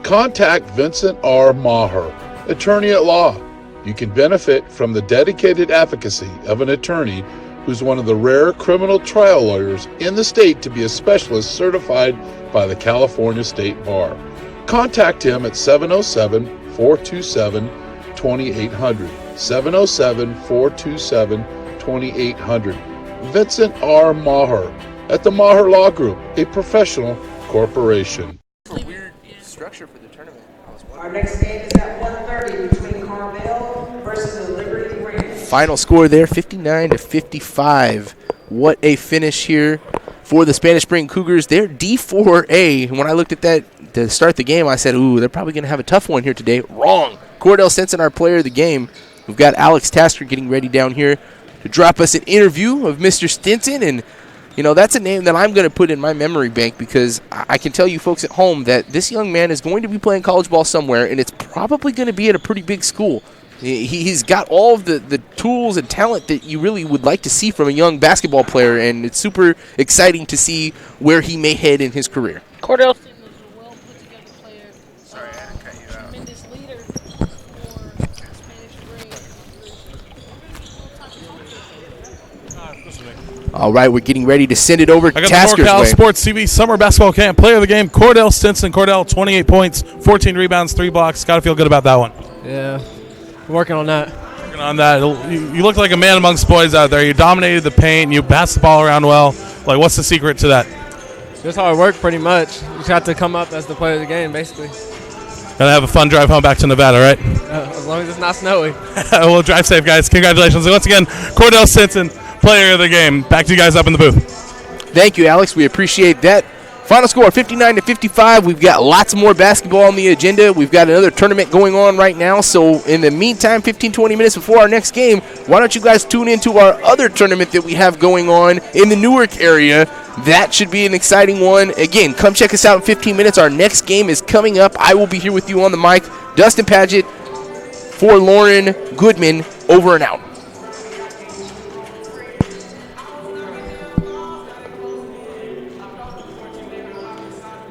Contact Vincent R. Maher, attorney at law. You can benefit from the dedicated advocacy of an attorney who's one of the rare criminal trial lawyers in the state to be a specialist certified by the California State Bar. Contact him at 707-427-2800. 707-427-2800. Vincent R. Maher at the Maher Law Group, a professional corporation. Weird structure for the tournament. Our next game is at 1:30 between Carmel versus the Liberty Rams. Final score there, 59-55. What a finish here for the Spanish Spring Cougars. They're D4A. When I looked at that to start the game, I said, ooh, they're probably going to have a tough one here today. Wrong. Cordell Stinson, our player of the game. We've got Alex Tasker getting ready down here to drop us an interview of Mr. Stinson. And, you know, that's a name that I'm going to put in my memory bank because I can tell you folks at home that this young man is going to be playing college ball somewhere, and it's probably going to be at a pretty big school. He's got all of the tools and talent that you really would like to see from a young basketball player, and it's super exciting to see where he may head in his career. Cordell was a well put together player. Sorry, I had to cut you out. Tremendous leader for Spanish Spring. All right, we're getting ready to send it over I to got Tasker's the NorCal way. Sports TV Summer Basketball Camp Player of the Game, Cordell Stinson. Cordell, 28 points, 14 rebounds, 3 blocks. Got to feel good about that one. Yeah, working on that. Working on that. You look like a man amongst boys out there. You dominated the paint. You passed the ball around well. Like, what's the secret to that? Just hard work, pretty much. You just have to come up as the player of the game, basically. Gotta have a fun drive home back to Nevada, right? As long as it's not snowy. Well, drive safe, guys. Congratulations. And once again, Cordell Stinson, player of the game. Back to you guys up in the booth. Thank you, Alex. We appreciate that. Final score, 59-55. We've got lots more basketball on the agenda. We've got another tournament going on right now. So in the meantime, 15-20 minutes before our next game, why don't you guys tune into our other tournament that we have going on in the Newark area. That should be an exciting one. Again, come check us out in 15 minutes. Our next game is coming up. I will be here with you on the mic. Dustin Padgett for Lauren Goodman, over and out.